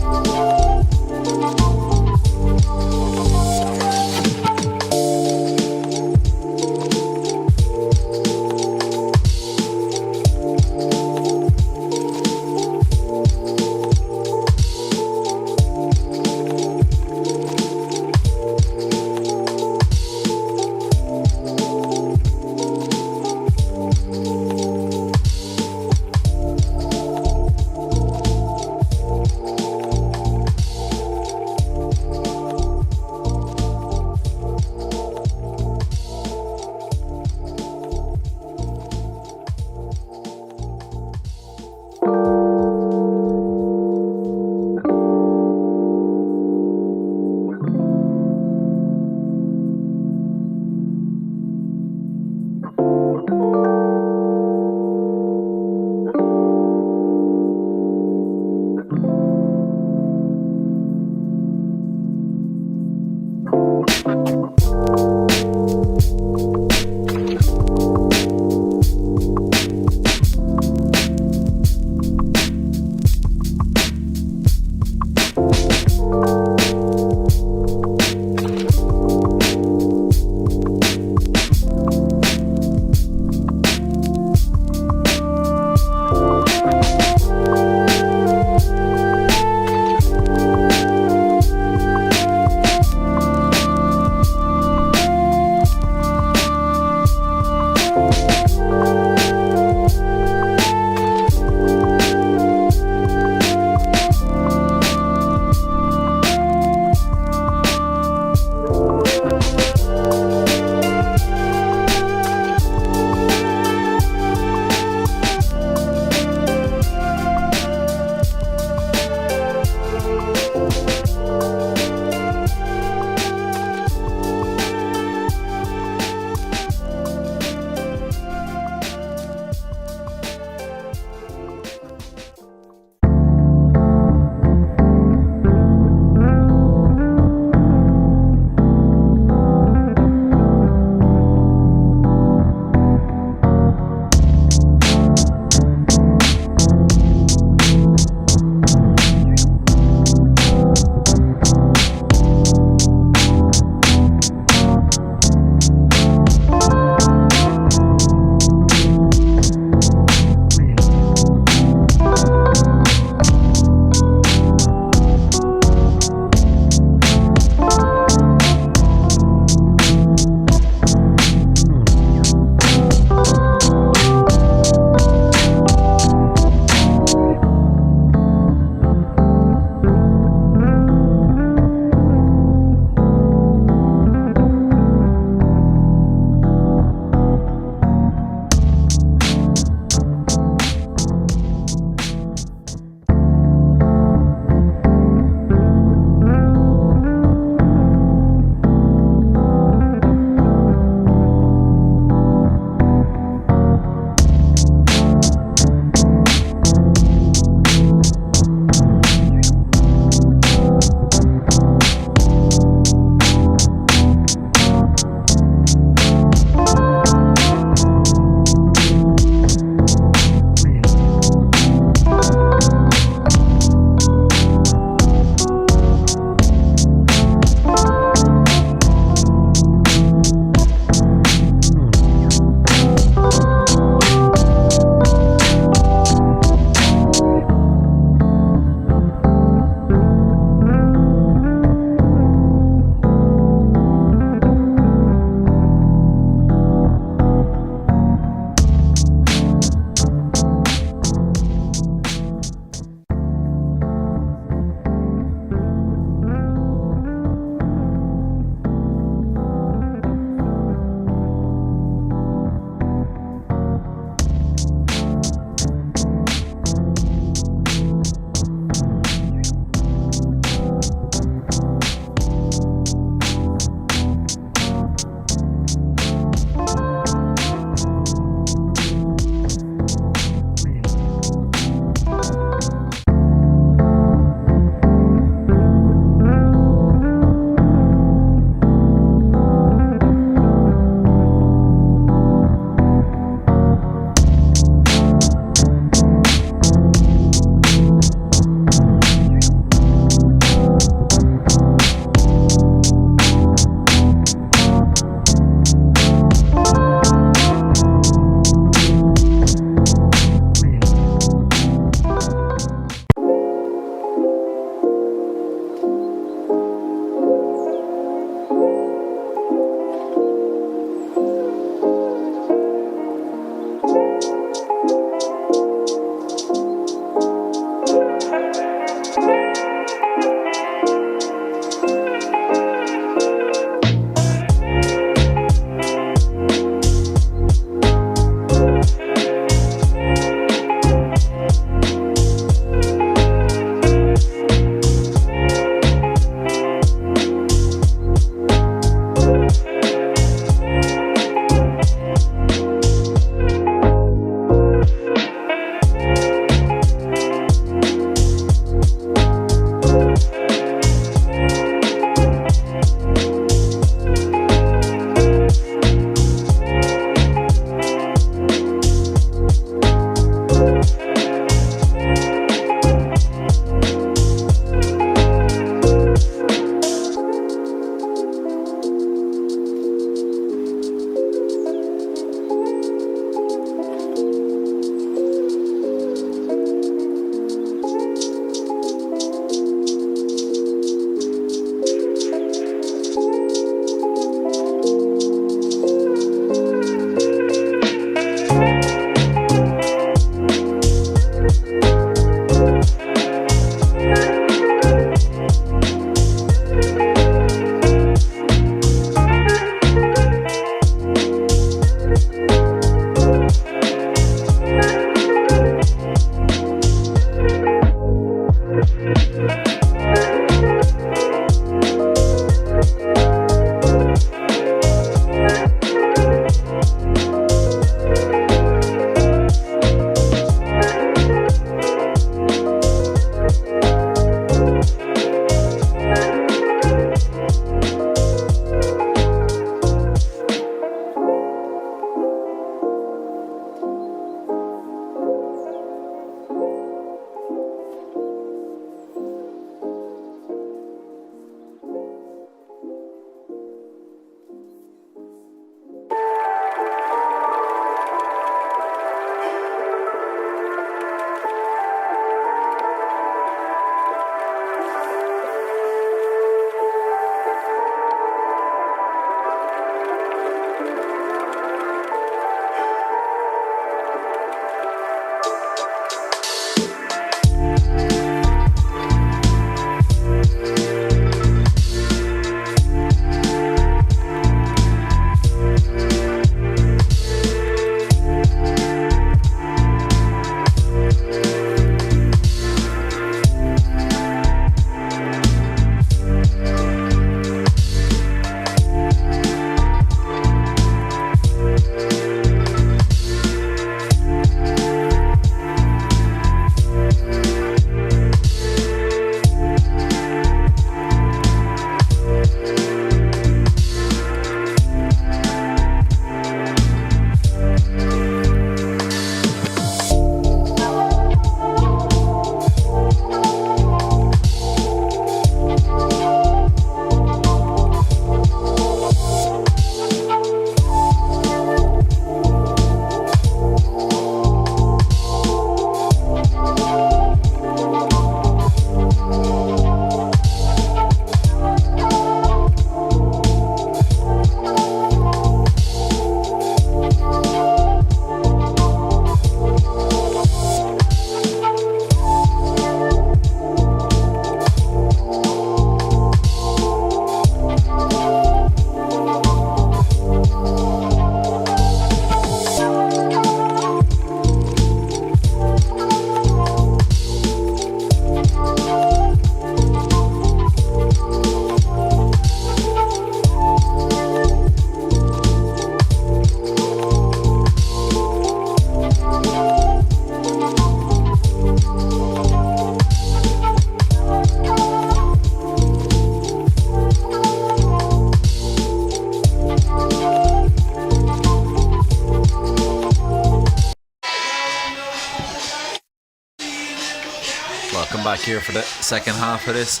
Welcome back here for the second half of this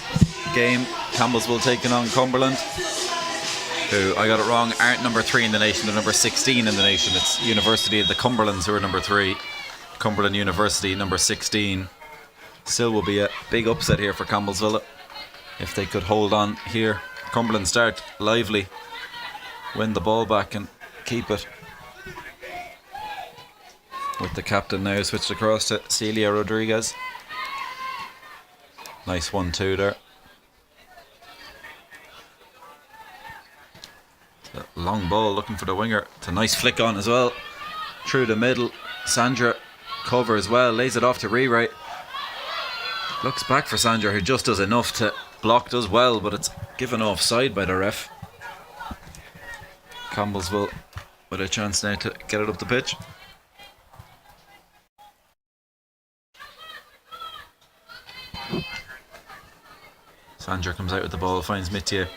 game. Campbellsville taking on Cumberland, who, I got it wrong, aren't number 3 in the nation, they're number 16 in the nation. It's University of the Cumberlands who are number 3. Cumberland University number 16. Still will be a big upset here for Campbellsville if they could hold on here. Cumberland start lively, win the ball back and keep it. With the captain now switched across to Celia Rodriguez. Nice 1-2 there. The long ball looking for the winger. It's a nice flick on as well. Through the middle. Sandra covers well. Lays it off to Rewrite. Looks back for Sandra, who just does enough to block, does well, but it's given offside by the ref. Campbellsville with a chance now to get it up the pitch. Sandra comes out with the ball, finds Mitya.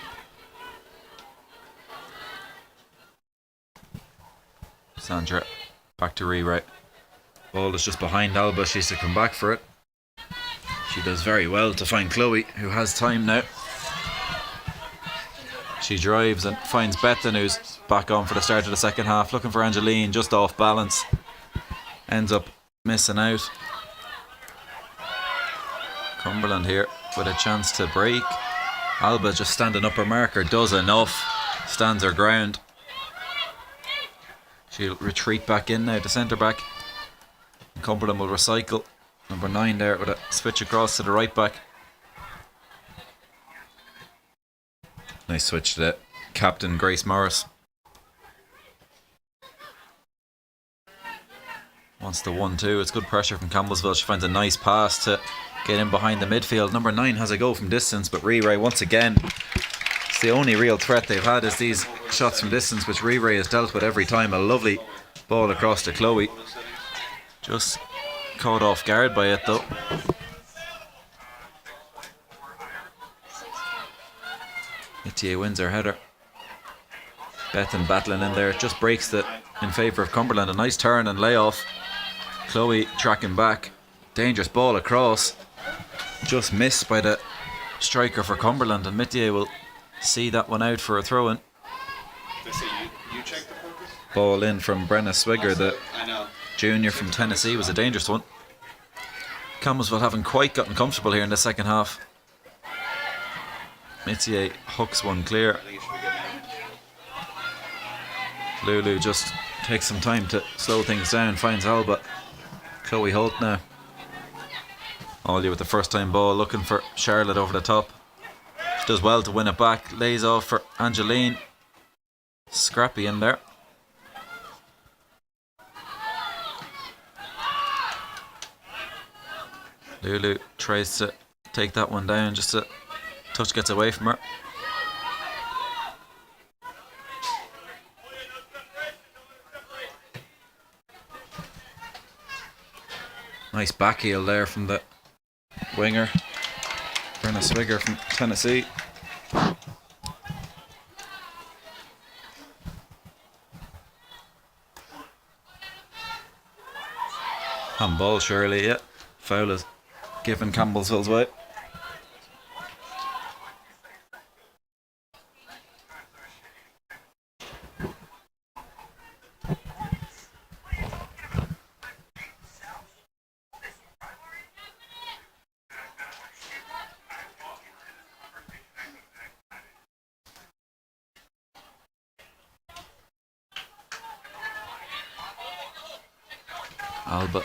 Sandra back to Rewrite. Ball is just behind Alba. She's to come back for it. She does very well to find Chloe, who has time now. She drives and finds Bethan, who's back on for the start of the second half, looking for Angeline, just off balance. Ends up missing out. Cumberland here with a chance to break. Alba just standing up her marker, does enough, stands her ground. She'll retreat back in now to centre back. Cumberland will recycle. Number 9 there with a switch across to the right back. Nice switch to the captain, Grace Morris. Wants the 1-2. It's good pressure from Campbellsville. She finds a nice pass to get in behind the midfield. Number 9 has a go from distance, but Ray once again, it's the only real threat they've had is these shots from distance, which Ray has dealt with every time. A lovely ball across to Chloe. Just caught off guard by it though. Itier wins her header. Bethan battling in there, just breaks it in favour of Cumberland. A nice turn and layoff. Chloe tracking back. Dangerous ball across. Just missed by the striker for Cumberland, and Mitier will see that one out for a throw-in. They say you check the focus? Ball in from Brenna Swigger, the I know. junior from Tennessee, was a dangerous one. Campbellsville haven't quite gotten comfortable here in the second half. Mitier hooks one clear. Lulu just takes some time to slow things down, finds Alba. Chloe Holt now. Ollie with the first time ball, looking for Charlotte over the top. She does well to win it back, lays off for Angeline. Scrappy in there. Lulu tries to take that one down, just a touch gets away from her. Nice back heel there from the winger, Brenna Swigger from Tennessee. Handball surely, yeah. Foul is given Campbellsville's way. Alba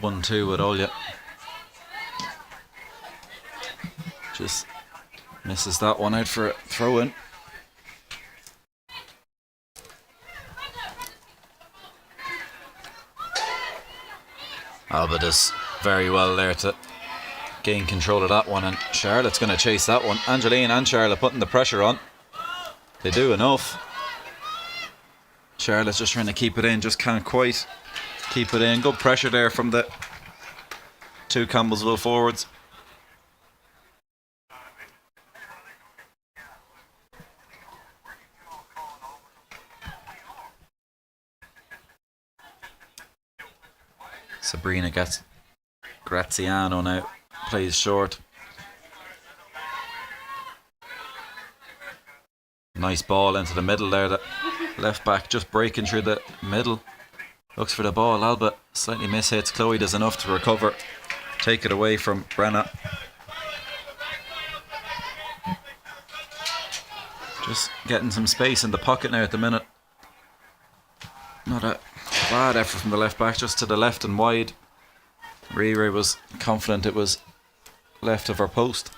1-2 with Olja. Just misses that one out for a throw-in. Alba does very well there to gain control of that one, and Charlotte's going to chase that one. Angeline and Charlotte putting the pressure on. They do enough. Charlotte's just trying to keep it in, just can't quite keep it in. Good pressure there from the two Campbellsville forwards. Sabrina gets Graziano now, plays short. Nice ball into the middle there. The left back just breaking through the middle. Looks for the ball. Alba slightly mishits. Chloe does enough to recover. Take it away from Brenna. Just getting some space in the pocket now at the minute. Not a bad effort from the left back, just to the left and wide. Riri was confident it was left of her post.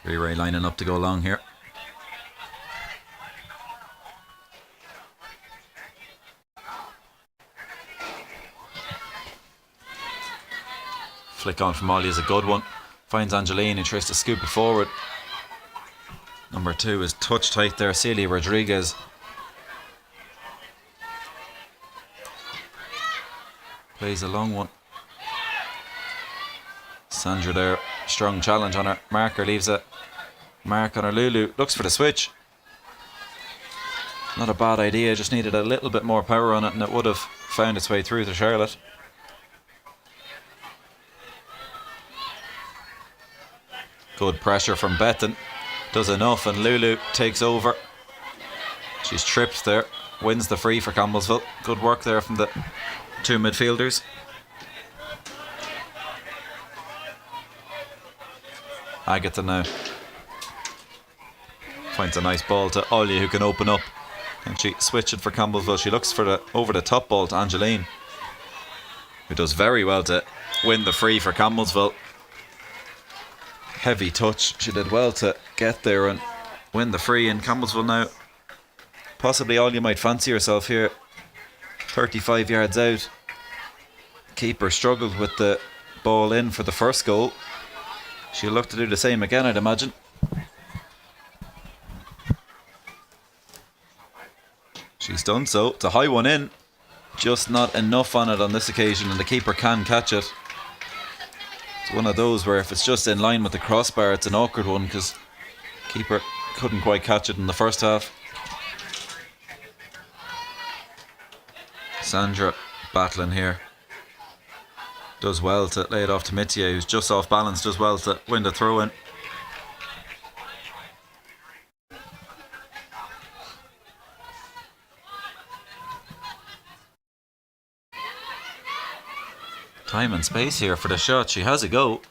Riri lining up to go long here. Flick on from Ollie is a good one. Finds Angeline, who tries to scoop it forward. Number 2 is touch tight there, Celia Rodriguez. Plays a long one. Sandra there, strong challenge on her marker, leaves it mark on her. Lulu looks for the switch. Not a bad idea, just needed a little bit more power on it and it would have found its way through to Charlotte. Good pressure from Bethan. Does enough and Lulu takes over. She's tripped there. Wins the free for Campbellsville. Good work there from the two midfielders. Agatha now finds a nice ball to Ollie, who can open up. And she switched it for Campbellsville. She looks for the over the top ball to Angeline, who does very well to win the free for Campbellsville. Heavy touch. She did well to get there and win the free. And Campbellsville now, possibly all you might fancy yourself here. 35 yards out. Keeper struggled with the ball in for the first goal. She'll look to do the same again, I'd imagine. She's done so. It's a high one in. Just not enough on it on this occasion, and the keeper can catch it. It's one of those where if it's just in line with the crossbar, it's an awkward one because keeper couldn't quite catch it in the first half. Sandra battling here. Does well to lay it off to Mitya, who's just off balance. Does well to win the throw in. Time and space here for the shot. She has a go.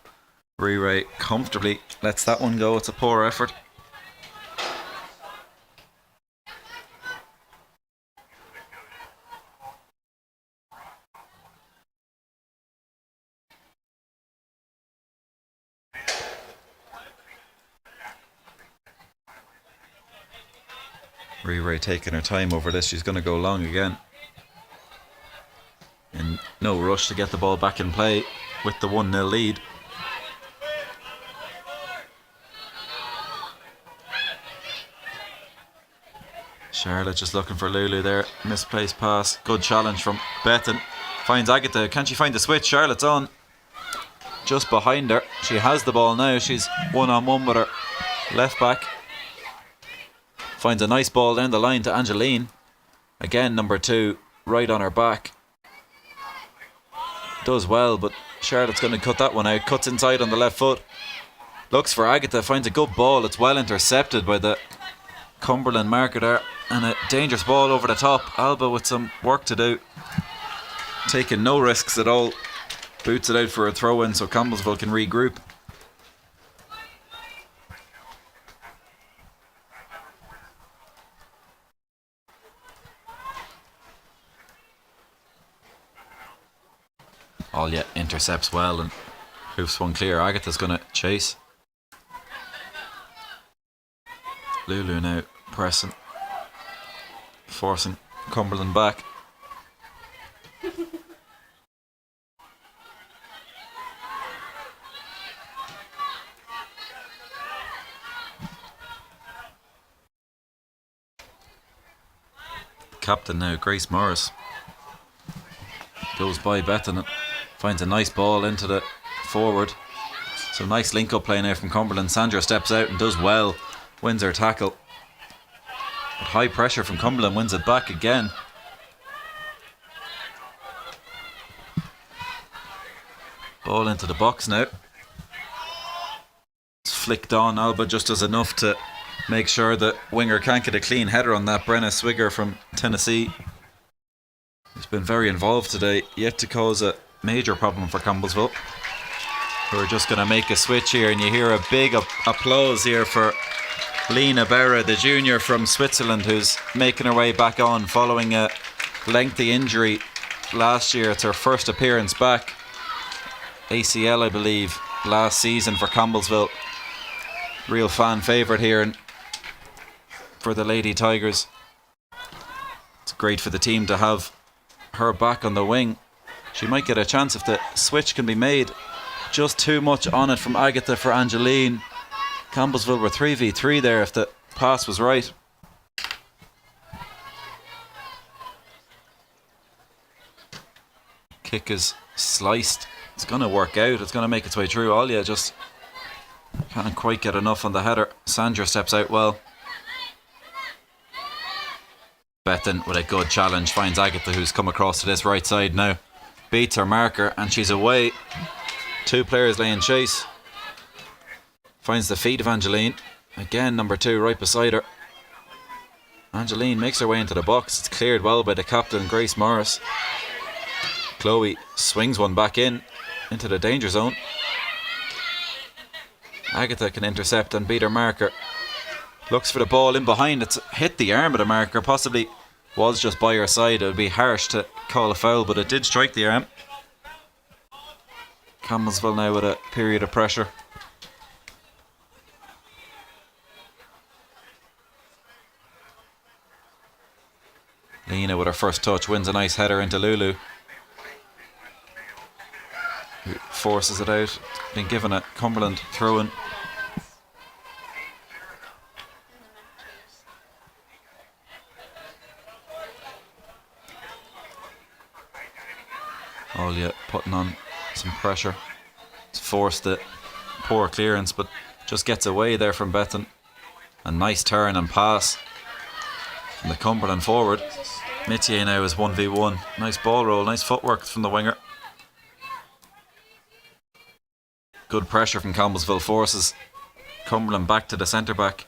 Ray comfortably lets that one go. It's a poor effort. Ray taking her time over this. She's going to go long again. In no rush to get the ball back in play with the 1-0 lead. Charlotte just looking for Lulu there. Misplaced pass. Good challenge from Bethan. Finds Agatha. Can she find the switch? Charlotte's on. Just behind her. She has the ball now. She's one-on-one with her left back. Finds a nice ball down the line to Angeline. Again, number 2, right on her back. Does well, but Charlotte's going to cut that one out. Cuts inside on the left foot. Looks for Agatha. Finds a good ball. It's well intercepted by the Cumberland marker there. And a dangerous ball over the top. Alba with some work to do. Taking no risks at all. Boots it out for a throw-in so Campbellsville can regroup. Olya intercepts well and hoofs one clear. Agatha's going to chase. Lulu now pressing, forcing Cumberland back. Captain now, Grace Morris, goes by Bethan and finds a nice ball into the forward. So nice link-up play now from Cumberland. Sandra steps out and does well. Wins her tackle. But high pressure from Cumberland, wins it back again. Ball into the box now. It's flicked on. Alba just does enough to make sure that winger can't get a clean header on that. Brenna Swigger from Tennessee. He's been very involved today. Yet to cause a major problem for Campbellsville, who are just going to make a switch here, and you hear a big applause here for Lena Berra, the junior from Switzerland, who's making her way back on following a lengthy injury last year. It's her first appearance back. ACL, I believe, last season for Campbellsville. Real fan favourite here and for the Lady Tigers. It's great for the team to have her back on the wing. She might get a chance if the switch can be made. Just too much on it from Agatha for Angeline. Campbellsville were 3v3 there if the pass was right. Kick is sliced. It's going to work out. It's going to make its way through. Olya just Can't quite get enough on the header. Sandra steps out well. Bethan with a good challenge finds Agatha, who's come across to this right side now. Beats her marker and she's away. 2 players laying chase. Finds the feet of Angeline. Again, number 2 right beside her. Angeline makes her way into the box. It's cleared well by the captain, Grace Morris. Chloe swings one back into the danger zone. Agatha can intercept and beat her marker. Looks for the ball in behind. It's hit the arm of the marker. Possibly was just by her side. It would be harsh to call a foul, but it did strike the arm. Campbellsville now with a period of pressure. Lena with her first touch wins a nice header into Lulu, who forces it out. Been given a Cumberland throw-in. Olya putting on some pressure. It's forced the poor clearance, but just gets away there from Bethan. A nice turn and pass from the Cumberland forward. Mitier now is 1v1. Nice ball roll, nice footwork from the winger. Good pressure from Campbellsville forces Cumberland back to the centre back.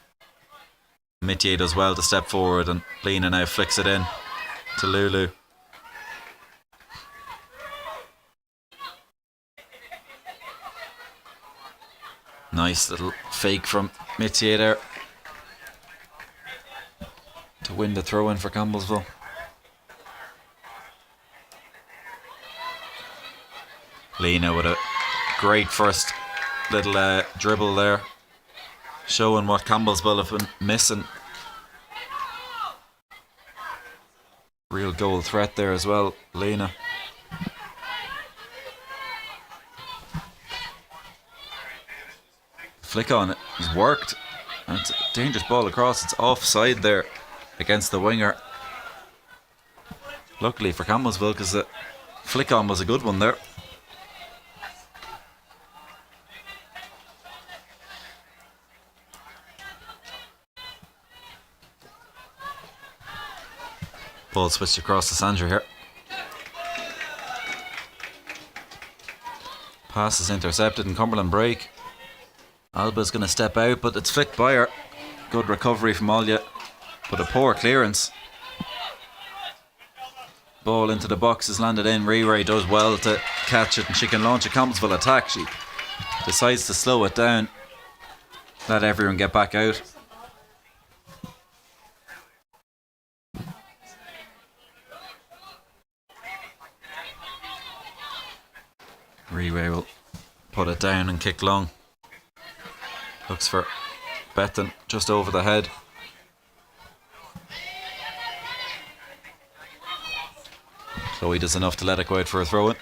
Mitier does well to step forward, and Lena now flicks it in to Lulu. Nice little fake from Mitier there to win the throw in for Campbellsville. Lena with a great first little dribble there, showing what Campbellsville have been missing. Real goal threat there as well, Lena. Flick on it, it's worked. And it's a dangerous ball across, it's offside there against the winger. Luckily for Campbellsville, because the flick on was a good one there. Ball switched across to Sandra here. Pass is intercepted and Cumberland break. Alba's going to step out, but it's flicked by her. Good recovery from Olya, but a poor clearance. Ball into the box is landed in. Ray does well to catch it, and she can launch a Campbellsville attack. She decides to slow it down, let everyone get back out. Ray will put it down and kick long. Looks for Bethan just over the head. Chloe does enough to let it go out for a throw-in.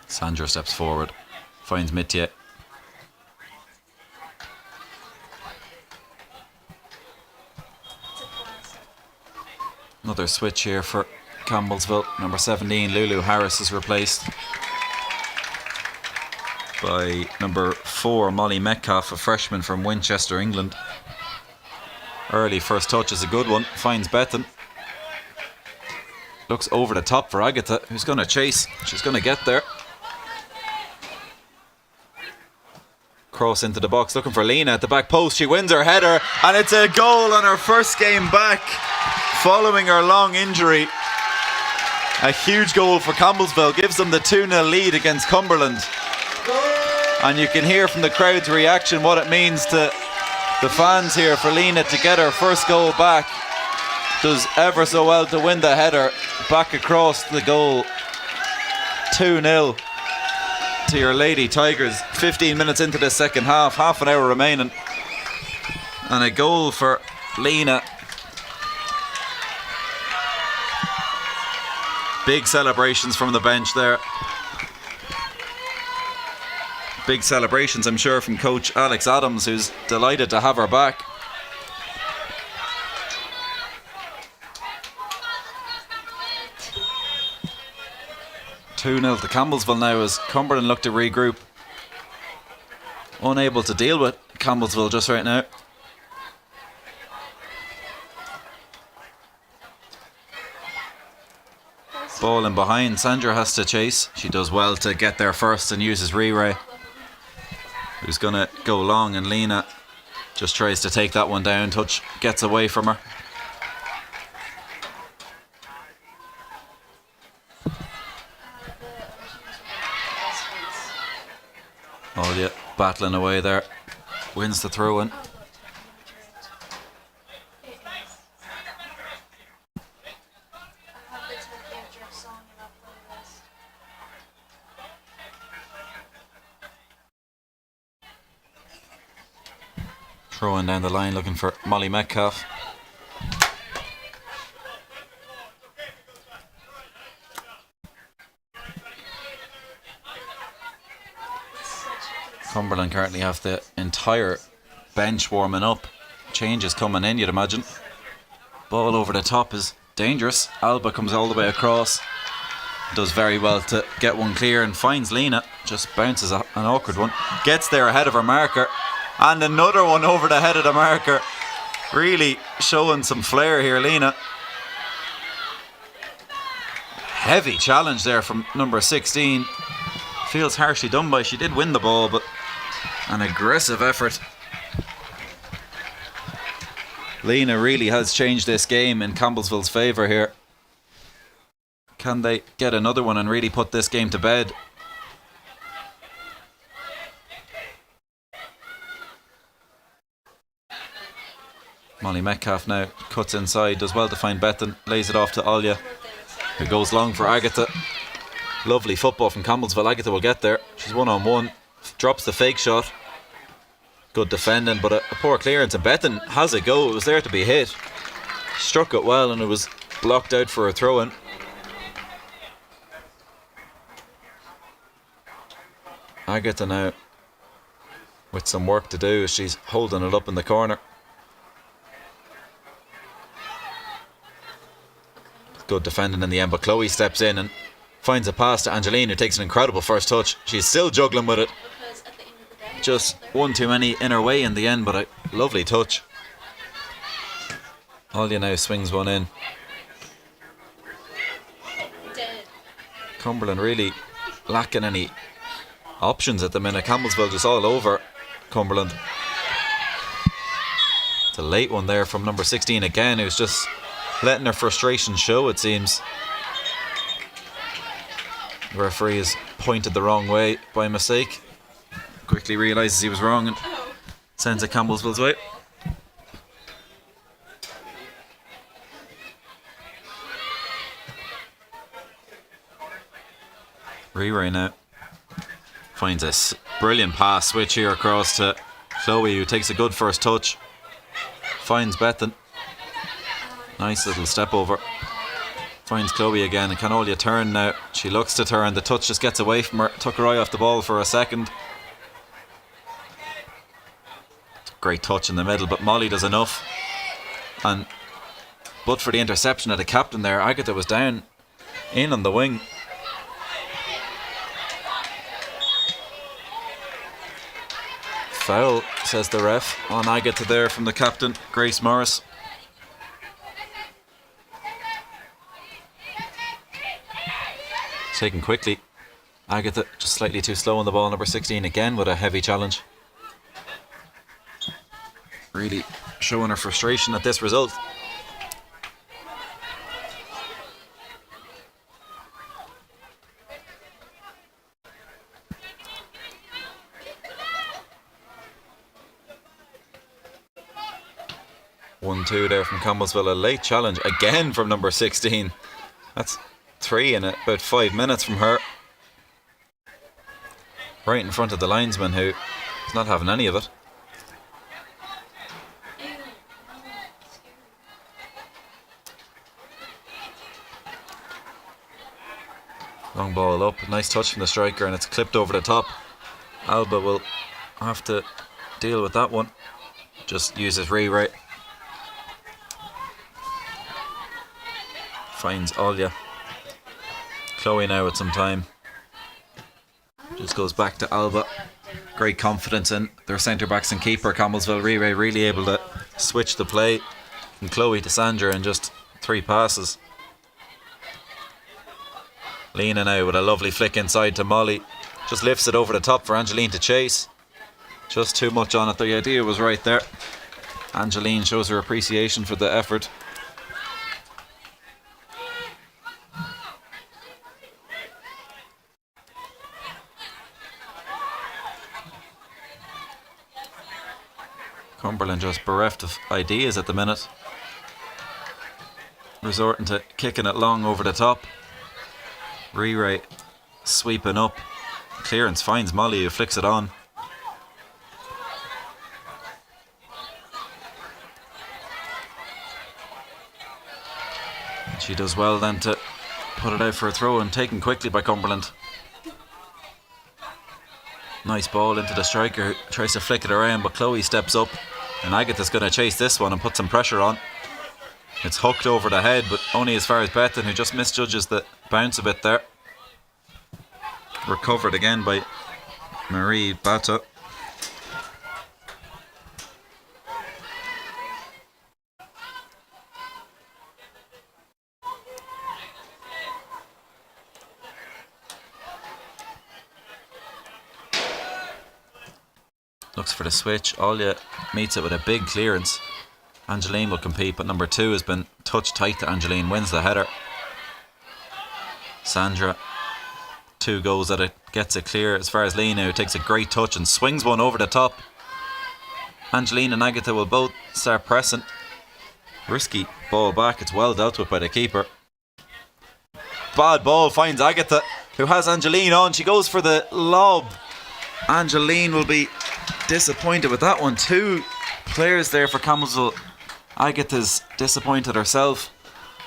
Sandra steps forward, finds Mitier. Another switch here for Campbellsville. Number 17, Lulu Harris, is replaced by number 4, Molly Metcalf, a freshman from Winchester, England. Early first touch is a good one. Finds Bethan. Looks over the top for Agatha, who's going to chase. She's going to get there. Cross into the box, looking for Lena at the back post. She wins her header, and it's a goal on her first game back following her long injury. A huge goal for Campbellsville, gives them the 2-0 lead against Cumberland. And you can hear from the crowd's reaction what it means to the fans here for Lena to get her first goal back. Does ever so well to win the header back across the goal. 2-0 to your Lady Tigers. 15 minutes into the second half an hour remaining. And a goal for Lena. Big celebrations from the bench there. Big celebrations, I'm sure, from coach Alex Adams, who's delighted to have her back. 2-0 to Campbellsville now as Cumberland look to regroup. Unable to deal with Campbellsville just right now. Ball in behind. Sandra has to chase. She does well to get there first and uses Ray, who's going to go long, and Lena just tries to take that one down. Touch gets away from her. Oh yeah, battling away there. Wins the throw in. Throwing down the line looking for Molly Metcalf. Cumberland currently have the entire bench warming up. Changes coming in, you'd imagine. Ball over the top is dangerous. Alba comes all the way across. Does very well to get one clear and finds Lena. Just bounces an awkward one. Gets there ahead of her marker. And another one over the head of the marker. Really showing some flair here, Lena. Heavy challenge there from number 16. Feels harshly done by. She did win the ball, but an aggressive effort. Lena really has changed this game in Campbellsville's favour here. Can they get another one and really put this game to bed? Molly Metcalf now cuts inside, does well to find Bethan, lays it off to Olya, who goes long for Agatha. Lovely football from Campbellsville. Agatha will get there. She's 1-on-1, drops the fake shot. Good defending, but a poor clearance, and Bethan has a go. It was there to be hit. Struck it well and it was blocked out for a throw-in. Agatha now with some work to do as she's holding it up in the corner. Good defending in the end, but Chloe steps in and finds a pass to Angeline, who takes an incredible first touch. She's still juggling with it. Just one too many in her way in the end, but a lovely touch. Olya now swings one in. Cumberland really lacking any options at the minute. Campbellsville just all over Cumberland. It's a late one there from number 16 again, who's just letting her frustration show, it seems. The referee is pointed the wrong way by mistake. Quickly realises he was wrong and sends it Campbellsville's way. Ray now finds a brilliant pass switch here across to Chloe, who takes a good first touch. Finds Bethan. Nice little step over. Finds Chloe again, and can Olya turn now? She looks to turn, the touch just gets away from her. Took her eye off the ball for a second. Great touch in the middle, but Molly does enough. And but for the interception of the captain there, Agatha was down in on the wing. Foul, says the ref, on Agatha there from the captain, Grace Morris. Taken quickly. Agatha just slightly too slow on the ball, number 16 again with a heavy challenge. Really showing her frustration at this result. One-two there from Campbellsville. A late challenge again from number 16. That's 3 in about 5 minutes from her. Right in front of the linesman, who is not having any of it. Long ball up, nice touch from the striker, and it's clipped over the top. Alba will have to deal with that one. Just uses Ray. Finds Olya. Chloe now with some time. Just goes back to Alba. Great confidence in their centre backs and keeper. Campbellsville really able to switch the play from Chloe to Sandra in just 3 passes. Lena now with a lovely flick inside to Molly. Just lifts it over the top for Angeline to chase. Just too much on it. The idea was right there. Angeline shows her appreciation for the effort. Cumberland just bereft of ideas at the minute. Resorting to kicking it long over the top. Ray sweeping up. Clearance finds Molly, who flicks it on. She does well then to put it out for a throw and taken quickly by Cumberland. Nice ball into the striker, who tries to flick it around, but Chloe steps up and Agatha's going to chase this one and put some pressure on. It's hooked over the head, but only as far as Bethan, who just misjudges the bounce a bit there. Recovered again by Marie Bata. Looks for the switch. Alia meets it with a big clearance. Angeline will compete, but number 2 has been touched tight to Angeline. Wins the header. Sandra, 2 goes at it. Gets it clear as far as Lena, who takes a great touch and swings one over the top. Angeline and Agatha will both start pressing. Risky ball back. It's well dealt with by the keeper. Bad ball finds Agatha, who has Angeline on. She goes for the lob. Angeline will be disappointed with that one. 2 players there for Campbellsville. Agatha's disappointed herself.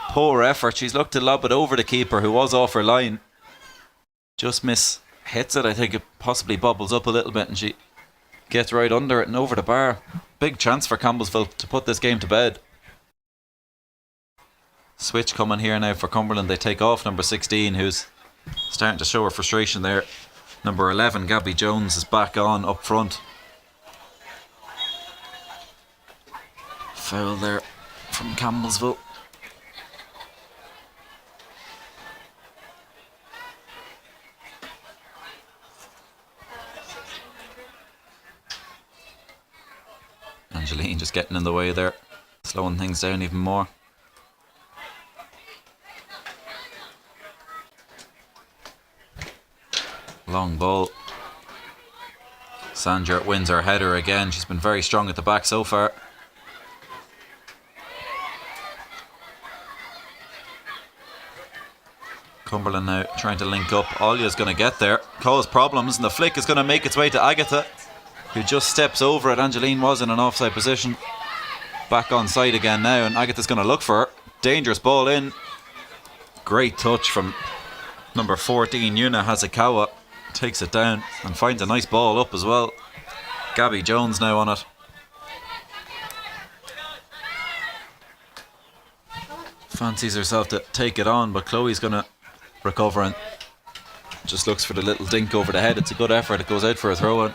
Poor effort. She's looked to lob it over the keeper, who was off her line. Just hits it. I think it possibly bobbles up a little bit and she gets right under it and over the bar. Big chance for Campbellsville to put this game to bed. Switch coming here now for Cumberland. They take off number 16, who's starting to show her frustration there. Number 11, Gabby Jones, is back on up front. Foul there from Campbellsville. Angeline just getting in the way there, slowing things down even more. Long ball. Sandra wins her header again. She's been very strong at the back so far. Cumberland now trying to link up. Alia's going to get there, cause problems, and the flick is going to make its way to Agatha, who just steps over it. Angeline was in an offside position. Back on side again now, and Agatha's going to look for her. Dangerous ball in. Great touch from number 14, Yuna Hazakawa. Takes it down and finds a nice ball up as well. Gabby Jones now on it. Fancies herself to take it on, but Chloe's going to recover and just looks for the little dink over the head. It's a good effort. It goes out for a throw in.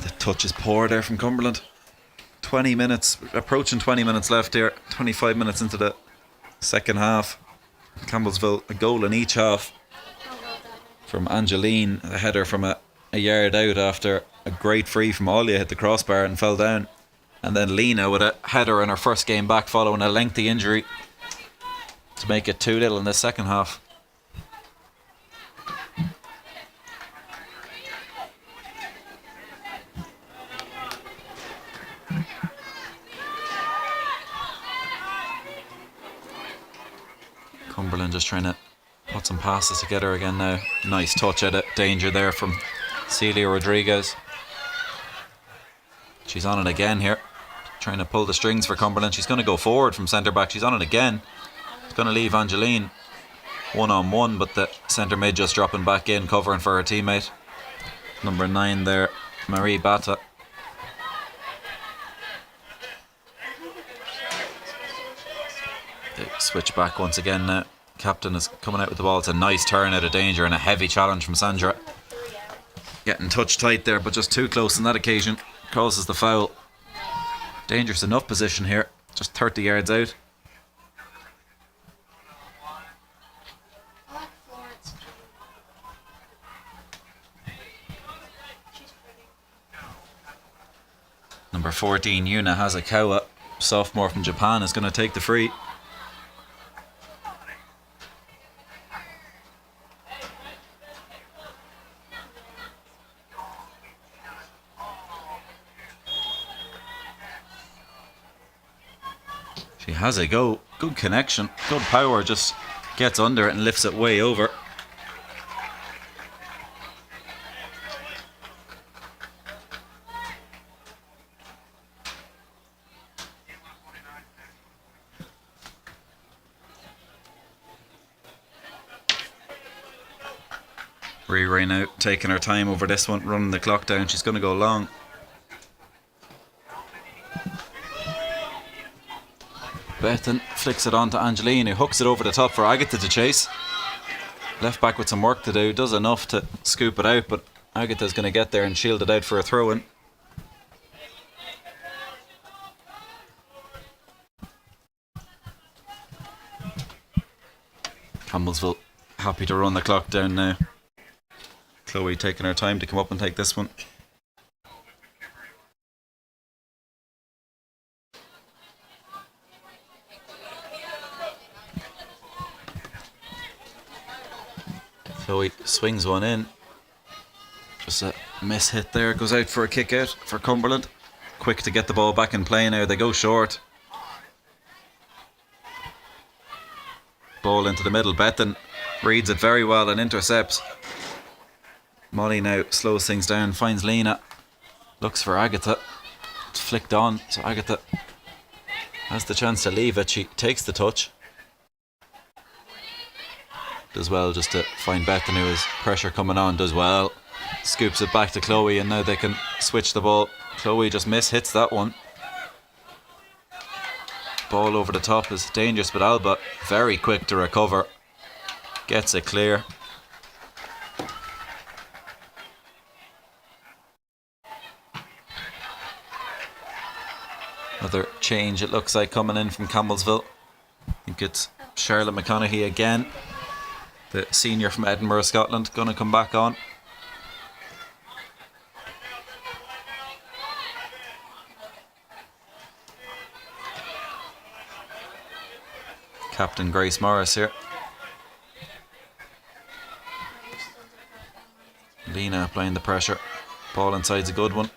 The touch is poor there from Cumberland. 20 minutes, approaching 20 minutes left here. 25 minutes into the second half. Campbellsville a goal in each half from Angeline. A header from a yard out after a great free from Alia hit the crossbar and fell down. And then Lena with a header in her first game back following a lengthy injury to make it 2-0 in the second half. Cumberland just trying to put some passes together again now. Nice touch at it. Danger there from Celia Rodriguez. She's on it again here. Trying to pull the strings for Cumberland. She's going to go forward from centre back. She's on it again. It's going to leave Angeline 1-on-1, but the centre mid just dropping back in, covering for her teammate. Number 9 there, Marie Bata. They switch back once again now. Captain is coming out with the ball. It's a nice turn out of danger and a heavy challenge from Sandra. Getting touch tight there, but just too close on that occasion. Causes the foul. Dangerous enough position here. Just 30 yards out. Number 14, Yuna Hazakawa, sophomore from Japan, is going to take the free. She has a go. Good connection. Good power. Just gets under it and lifts it way over. Ray now taking her time over this one, running the clock down. She's going to go long. Bethan flicks it on to Angeline, who hooks it over the top for Agatha to chase. Left back with some work to do. Does enough to scoop it out, but Agatha's going to get there and shield it out for a throw-in. Campbellsville happy to run the clock down now. Chloe taking her time to come up and take this one. Chloe swings one in. Just a miss hit there. Goes out for a kick out for Cumberland. Quick to get the ball back in play now. They go short. Ball into the middle. Bethan reads it very well and intercepts. Molly now slows things down, finds Lena, looks for Agatha. It's flicked on, so Agatha has the chance to leave it. She takes the touch. Does well just to find Bethan, who has pressure coming on, does well. Scoops it back to Chloe, and now they can switch the ball. Chloe just hits that one. Ball over the top is dangerous, but Alba very quick to recover. Gets it clear. Another change, it looks like, coming in from Campbellsville. I think it's Charlotte McConaughey again, the senior from Edinburgh, Scotland, going to come back on. Captain Grace Morris here. Lena applying the pressure. Ball inside's a good one.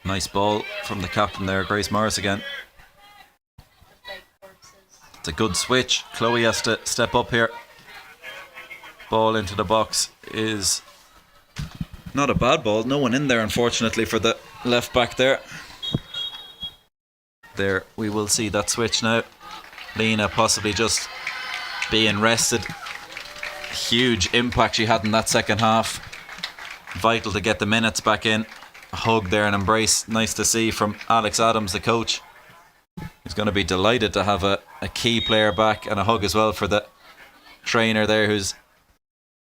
Nice ball from the captain there, Grace Morris again. It's a good switch. Chloe has to step up here. Ball into the box is not a bad ball. No one in there, unfortunately, for the left back there. There, we will see that switch now. Lena possibly just being rested. Huge impact she had in that second half. Vital to get the minutes back in. A hug there, an embrace, nice to see from Alex Adams, the coach. He's going to be delighted to have a key player back, and a hug as well for the trainer there, who's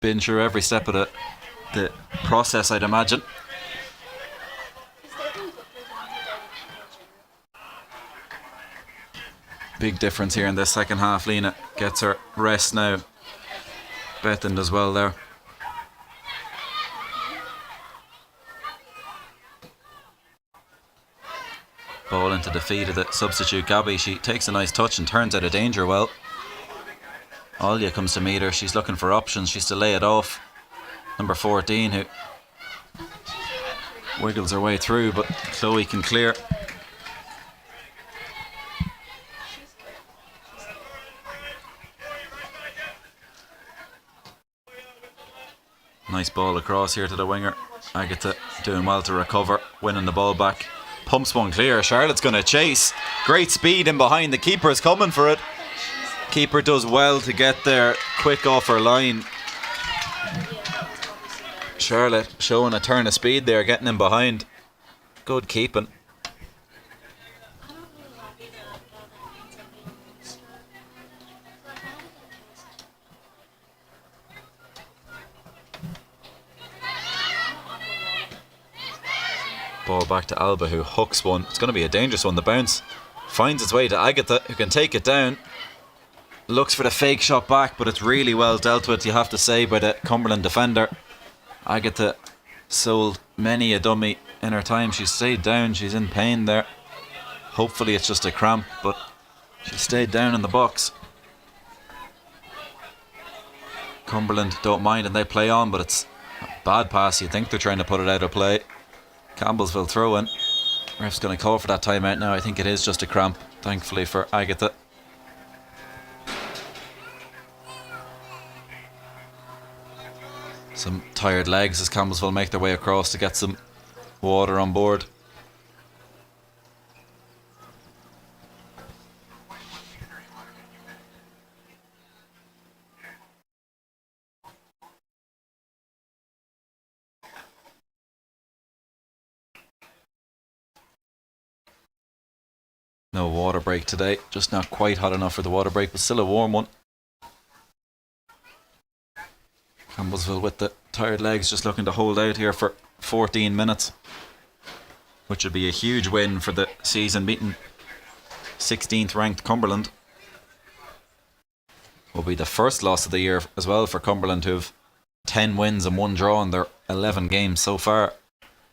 been through every step of the process, I'd imagine. Big difference here in this second half. Lena gets her rest now. Bethan does well there. Ball into the feet of the substitute Gabby. She takes a nice touch and turns out of danger well. Olya comes to meet her. She's looking for options. She's to lay it off. Number 14, who wiggles her way through, but Chloe can clear. Nice ball across here to the winger. Agatha doing well to recover, winning the ball back. Pumps one clear. Charlotte's going to chase. Great speed in behind. The keeper is coming for it. Keeper does well to get there quick off her line. Charlotte showing a turn of speed there, getting in behind. Good keeping. Ball back to Alba, who hooks one. It's going to be a dangerous one. The bounce finds its way to Agatha, who can take it down. Looks for the fake shot back, but it's really well dealt with, you have to say, by the Cumberland defender. Agatha sold many a dummy in her time. She stayed down. She's in pain there. Hopefully it's just a cramp, but she stayed down in the box. Cumberland don't mind and they play on, but it's a bad pass. You think they're trying to put it out of play. Campbellsville throw in. Ref's going to call for that timeout now. I think it is just a cramp, thankfully for Agatha. Some tired legs as Campbellsville make their way across to get some water on board. No water break today, just not quite hot enough for the water break, but still a warm one. Campbellsville with the tired legs just looking to hold out here for 14 minutes, which would be a huge win for the season, beating 16th ranked Cumberland. Will be the first loss of the year as well for Cumberland, who have 10 wins and 1 draw in their 11 games so far.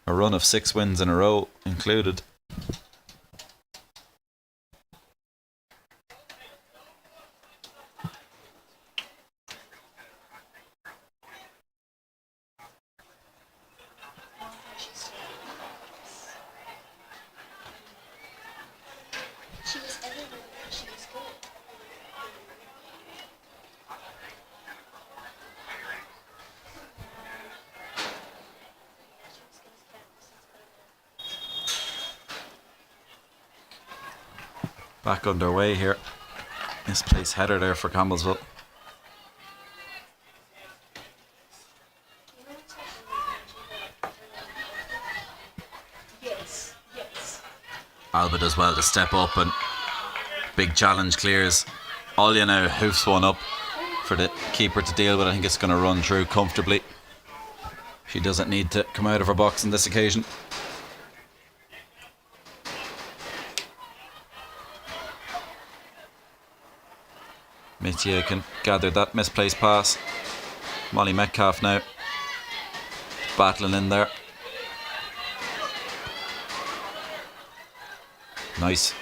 A run of 6 wins in a row included. She was everywhere. She was good. Back underway here. Misplaced header there for Campbellsville. Yes, yes. Alba does well to step up and big challenge clears. Olya now hoofs one up for the keeper to deal with. I think it's going to run through comfortably. She doesn't need to come out of her box on this occasion. Metier can gather that misplaced pass. Molly Metcalf now battling in there. Nice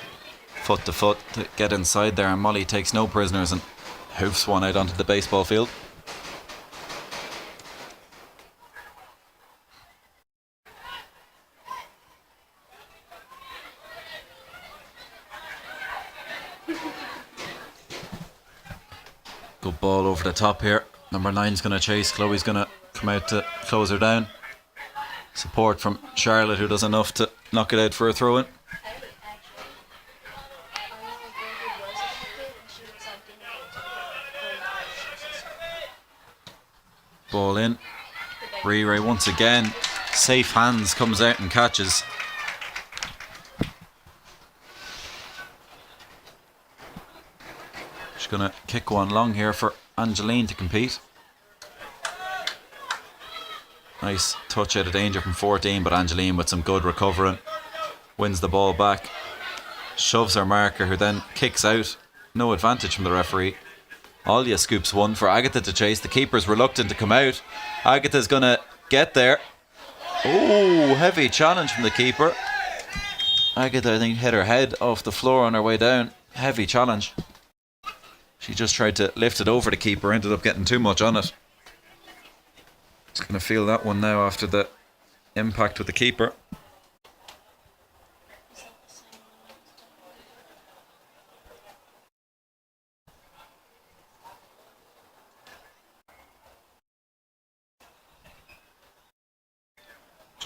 foot to foot to get inside there, and Molly takes no prisoners and hoofs one out onto the baseball field. Good ball over the top here. Number 9's going to chase. Chloe's going to come out to close her down. Support from Charlotte, who does enough to knock it out for a throw in. Ball in. Rere once again. Safe hands, comes out and catches. She's going to kick one long here for Angeline to compete. Nice touch out of danger from 14, but Angeline with some good recovering wins the ball back. Shoves her marker, who then kicks out. No advantage from the referee. Olya scoops one for Agatha to chase. The keeper's reluctant to come out. Agatha's going to get there. Oh, heavy challenge from the keeper. Agatha, I think, hit her head off the floor on her way down. Heavy challenge. She just tried to lift it over the keeper, ended up getting too much on it. She's going to feel that one now after the impact with the keeper.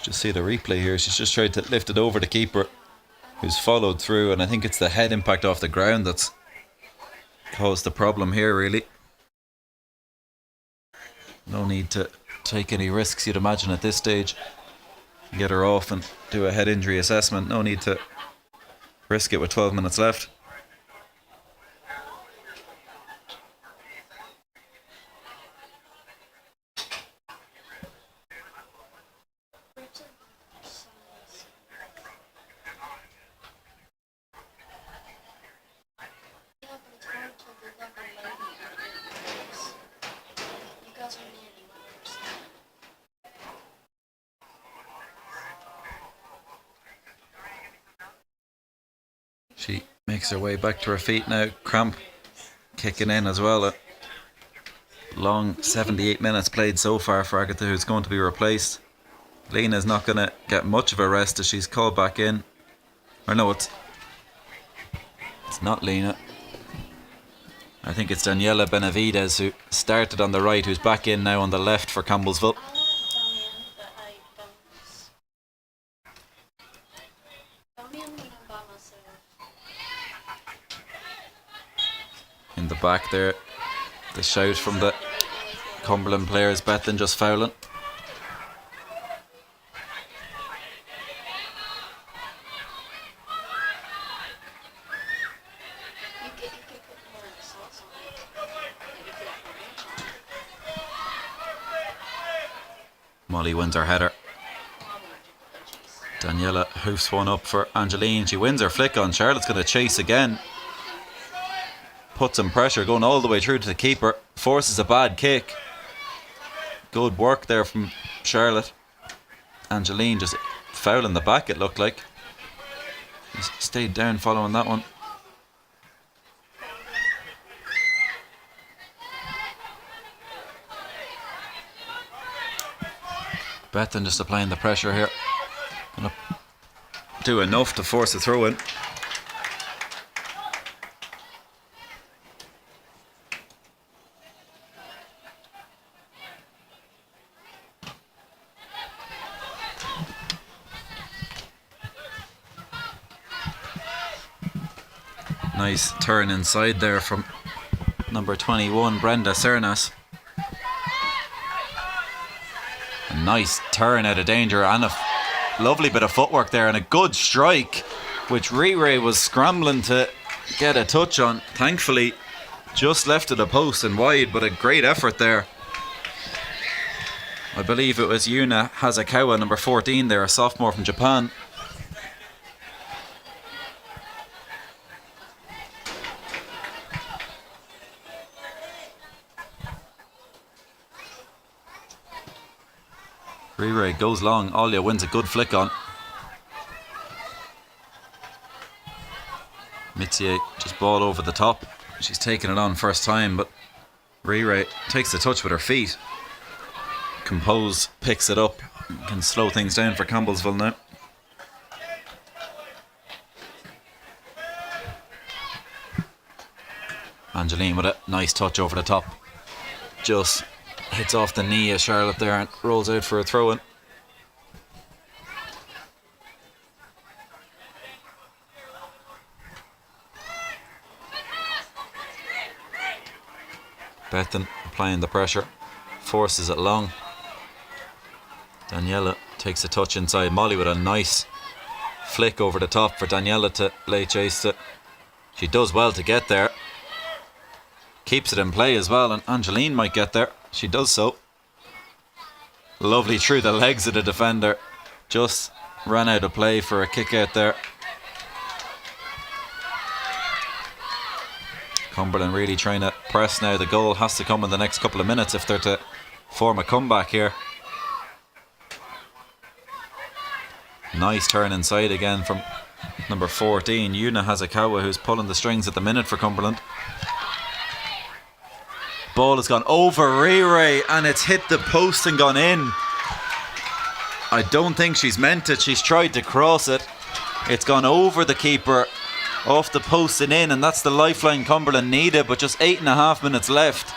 Just see the replay here. She's just tried to lift it over the keeper, who's followed through, and I think it's the head impact off the ground that's caused the problem here, really. No need to take any risks, you'd imagine, at this stage. Get her off and do a head injury assessment. No need to risk it with 12 minutes left. She makes her way back to her feet now. Cramp kicking in as well. A long 78 minutes played so far for Agatha, who's going to be replaced. Lena's not going to get much of a rest as she's called back in. Or no, it's not Lena. I think it's Daniela Benavides, who started on the right, who's back in now on the left for Campbellsville. In the back there, the shout from the Cumberland players, Bethan just fouling. Molly wins her header. Daniela hoofs one up for Angeline. She wins her flick on. Charlotte's going to chase again. Put some pressure, going all the way through to the keeper. Forces a bad kick. Good work there from Charlotte. Angeline just fouling the back, it looked like. She stayed down following that one. Bethan just applying the pressure here. Gonna do enough to force a throw in. Nice turn inside there from number 21, Brenda Cernas. A nice turn out of danger and a lovely bit of footwork there and a good strike, which Riri was scrambling to get a touch on. Thankfully, just left of the post and wide, but a great effort there. I believe it was Yuna Hazakawa, number 14 there, a sophomore from Japan. Riri goes long. Alia wins a good flick on. Mitzier just ball over the top. She's taking it on first time, but Riri takes the touch with her feet. Compose picks it up. Can slow things down for Campbellsville now. Angeline with a nice touch over the top. Just hits off the knee of Charlotte there and rolls out for a throw-in. Bethan applying the pressure, forces it long. Daniela takes a touch inside. Molly with a nice flick over the top for Daniela to lay chase to. She does well to get there. Keeps it in play as well, and Angeline might get there. She does so. Lovely through the legs of the defender. Just ran out of play for a kick out there. Cumberland really trying to press now. The goal has to come in the next couple of minutes if they're to form a comeback here. Nice turn inside again from number 14, Yuna Hazakawa, who's pulling the strings at the minute for Cumberland. Ball has gone over Riri and it's hit the post and gone in. I don't think she's meant it. She's tried to cross it. It's gone over the keeper, off the post and in, and that's the lifeline Cumberland needed, but just 8.5 minutes left.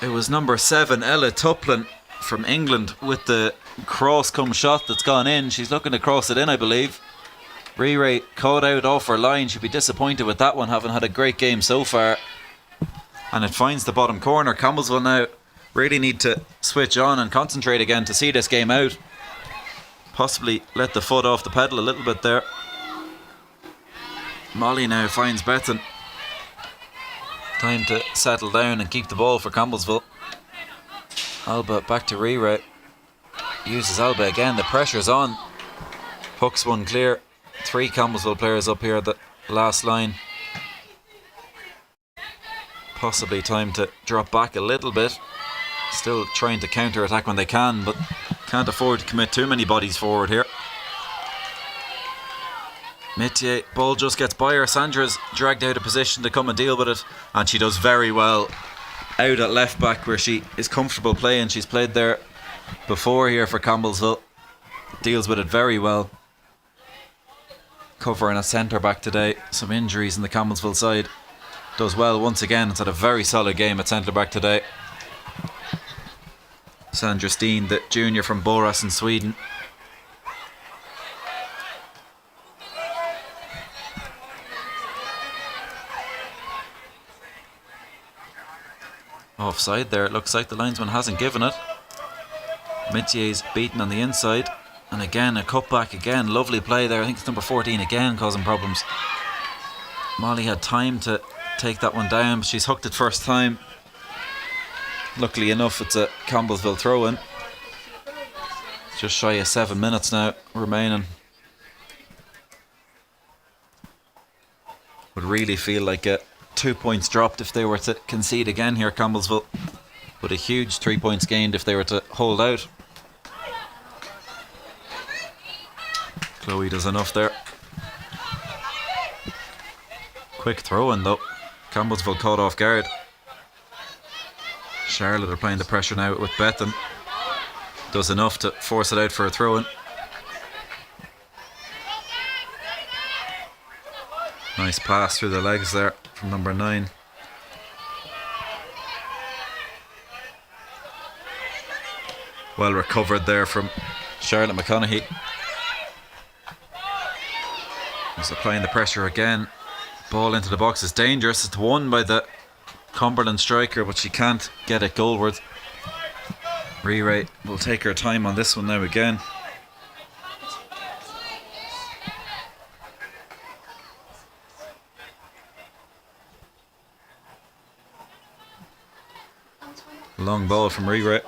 It was number 7, Ella Tuplin from England, with the cross come shot that's gone in. She's looking to cross it in, I believe. Riri caught out off her line. She'd be disappointed with that one, having had a great game so far. And it finds the bottom corner. Campbellsville now really need to switch on and concentrate again to see this game out. Possibly let the foot off the pedal a little bit there. Molly now finds Bethan. Time to settle down and keep the ball for Campbellsville. Alba back to Ray. Uses Alba again, the pressure's on. Hooks one clear. 3 Campbellsville players up here at the last line. Possibly time to drop back a little bit. Still trying to counter-attack when they can, but can't afford to commit too many bodies forward here. Metier, ball just gets by her. Sandra's dragged out of position to come and deal with it, and she does very well out at left back where she is comfortable playing. She's played there before here for Campbellsville. Deals with it very well. Covering a centre back today. Some injuries in the Campbellsville side. Does well once again. It's had a very solid game at centre back today. Sandra Steen, the junior from Borås in Sweden. Offside there, it looks like the linesman hasn't given it. Metier's beaten on the inside. And again, a cutback again. Lovely play there. I think it's number 14 again causing problems. Molly had time to take that one down, but she's hooked it first time. Luckily enough, it's a Campbellsville throw-in. Just shy of 7 minutes now remaining. Would really feel like 2 points dropped if they were to concede again here, Campbellsville. But a huge 3 points gained if they were to hold out. Chloe does enough there. Quick throw-in though. Campbellsville caught off guard. Charlotte are playing the pressure now with Bethan. Does enough to force it out for a throw-in. Nice pass through the legs there from number 9. Well recovered there from Charlotte McConaughey. He's applying the pressure again. Ball into the box is dangerous. It's won by the Cumberland striker, but she can't get it goalward. Ray will take her time on this one now again. Long ball from Ray.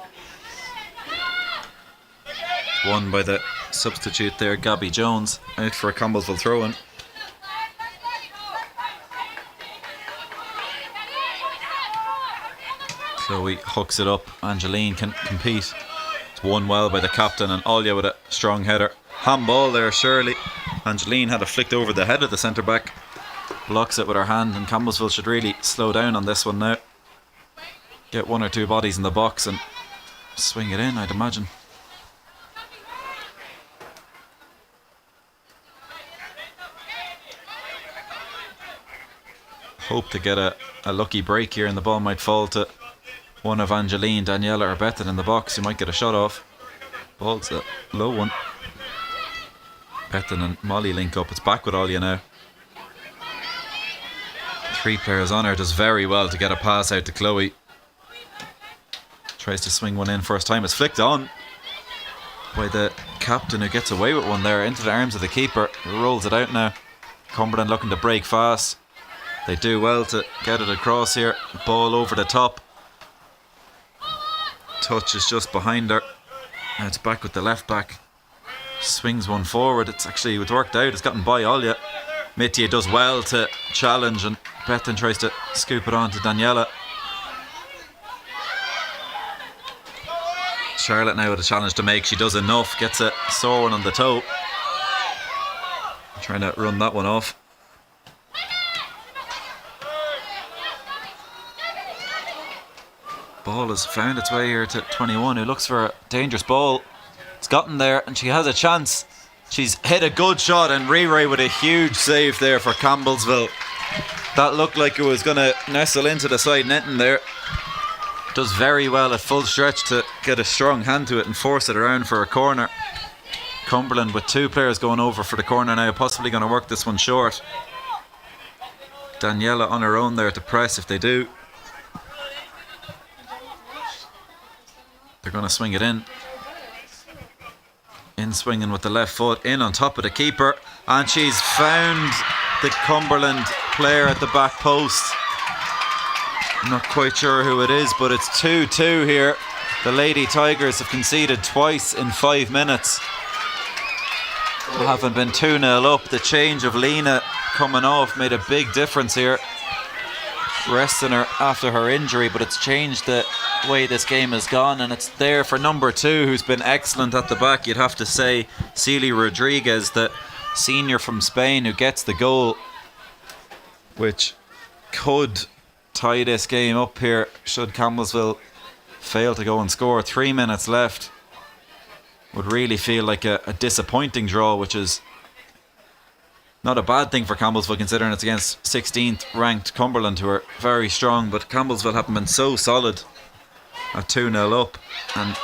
Won by the substitute there, Gabby Jones, out for a Campbellsville throw-in. Chloe hooks it up. Angeline can compete. It's won well by the captain, and Olya with a strong header. Handball there, Shirley. Angeline had it flicked over the head of the centre back. Blocks it with her hand, and Campbellsville should really slow down on this one now. Get 1 or 2 bodies in the box and swing it in, I'd imagine. Hope to get a lucky break here, and the ball might fall to one of Angeline, Daniela or Bethan in the box. You might get a shot off. Ball's a low one. Bethan and Molly link up. It's back with Olya now. 3 players on her. Does very well to get a pass out to Chloe. Tries to swing one in first time. It's flicked on by the captain, who gets away with one there into the arms of the keeper. He rolls it out now. Cumberland looking to break fast. They do well to get it across here. Ball over the top. Touch is just behind her. Now it's back with the left back. Swings one forward. It's worked out. It's gotten by Olya. Metier does well to challenge, and Bethan tries to scoop it on to Daniela. Charlotte now with a challenge to make. She does enough. Gets a sore one on the toe. Trying to run that one off. Ball has found its way here to 21, who looks for a dangerous ball. It's gotten there, and she has a chance. She's hit a good shot, and Ray with a huge save there for Campbellsville. That looked like it was going to nestle into the side netting there. Does very well at full stretch to get a strong hand to it and force it around for a corner. Cumberland with 2 players going over for the corner now, possibly going to work this one short. Daniela on her own there to press if they do. They're going to swing it in. In swinging with the left foot, in on top of the keeper, and she's found the Cumberland player at the back post. I'm not quite sure who it is, but it's 2-2 here. The Lady Tigers have conceded twice in 5 minutes. Having been 2-0 up, the change of Lena coming off made a big difference here, resting her after her injury, but it's changed the way this game has gone, and it's there for number 2, who's been excellent at the back. You'd have to say Celia Rodriguez, the senior from Spain, who gets the goal, which could tie this game up here should Campbellsville fail to go and score. 3 minutes left. Would really feel like a disappointing draw, which is not a bad thing for Campbellsville considering it's against 16th ranked Cumberland, who are very strong, but Campbellsville haven't been so solid at 2-0 up, and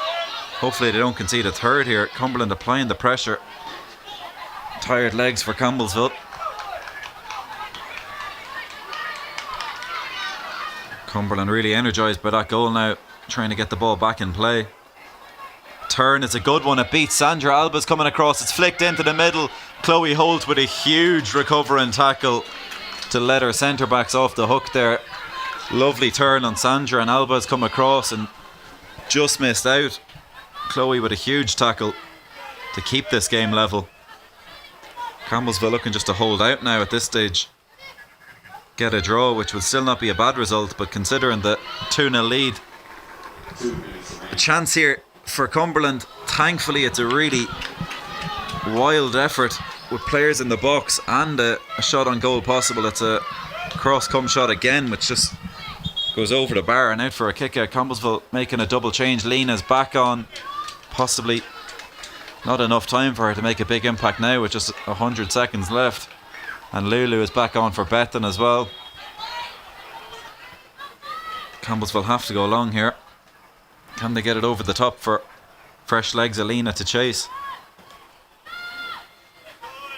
hopefully they don't concede a third here. Cumberland applying the pressure. Tired legs for Campbellsville. Cumberland really energised by that goal now, trying to get the ball back in play. Turn is a good one. It beats Sandra. Alba's coming across. It's flicked into the middle. Chloe Holt with a huge recovering tackle to let her centre backs off the hook there. Lovely turn on Sandra, and Alba's come across and just missed out. Chloe with a huge tackle to keep this game level. Campbellsville looking just to hold out now at this stage. Get a draw, which would still not be a bad result, but considering the 2-0 lead, a chance here for Cumberland. Thankfully it's a really wild effort with players in the box and a shot on goal possible. It's a cross-come shot again, which just goes over the bar and out for a kick out. Campbellsville making a double change. Lena's back on. Possibly not enough time for her to make a big impact now with just 100 seconds left. And Lulu is back on for Bethan as well. Campbellsville have to go long here. Can they get it over the top for fresh legs Alina to chase?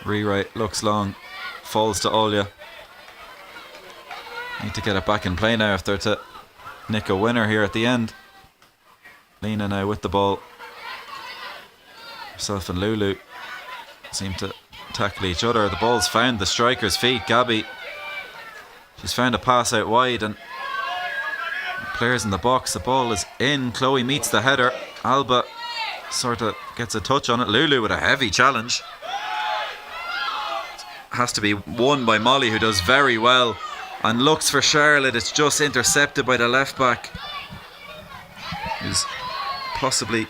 Rewrite looks long, falls to Olya. Need to get it back in play now if they're to nick a winner here at the end. Lena now with the ball. Herself and Lulu seem to tackle each other. The ball's found the striker's feet. Gabby, she's found a pass out wide, and players in the box. The ball is in. Chloe meets the header. Alba sort of gets a touch on it. Lulu with a heavy challenge. Has to be won by Molly, who does very well, and looks for Charlotte. It's just intercepted by the left back, who's possibly,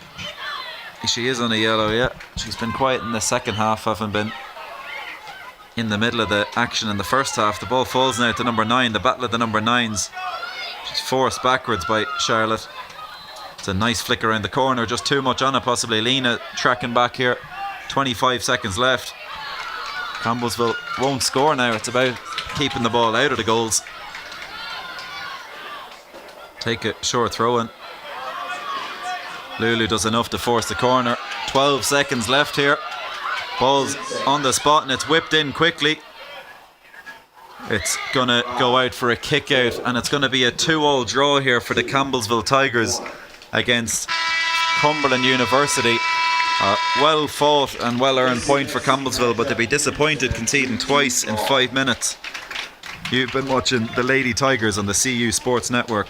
she is on a yellow. Yeah, she's been quiet in the second half, having been in the middle of the action in the first half. The ball falls now to number 9. The battle of the number 9s. She's forced backwards by Charlotte. It's a nice flick around the corner, just too much on it possibly. Lena tracking back here. 25 seconds left. Campbellsville won't score now. It's about keeping the ball out of the goals. Take a short throw in. Lulu does enough to force the corner. 12 seconds left here. Ball's on the spot and it's whipped in quickly. It's going to go out for a kick out, and it's going to be a 2-2 draw here for the Campbellsville Tigers against Cumberland University. Well fought and well earned point for Campbellsville, but they'll be disappointed conceding twice in 5 minutes. You've been watching the Lady Tigers on the CU Sports Network.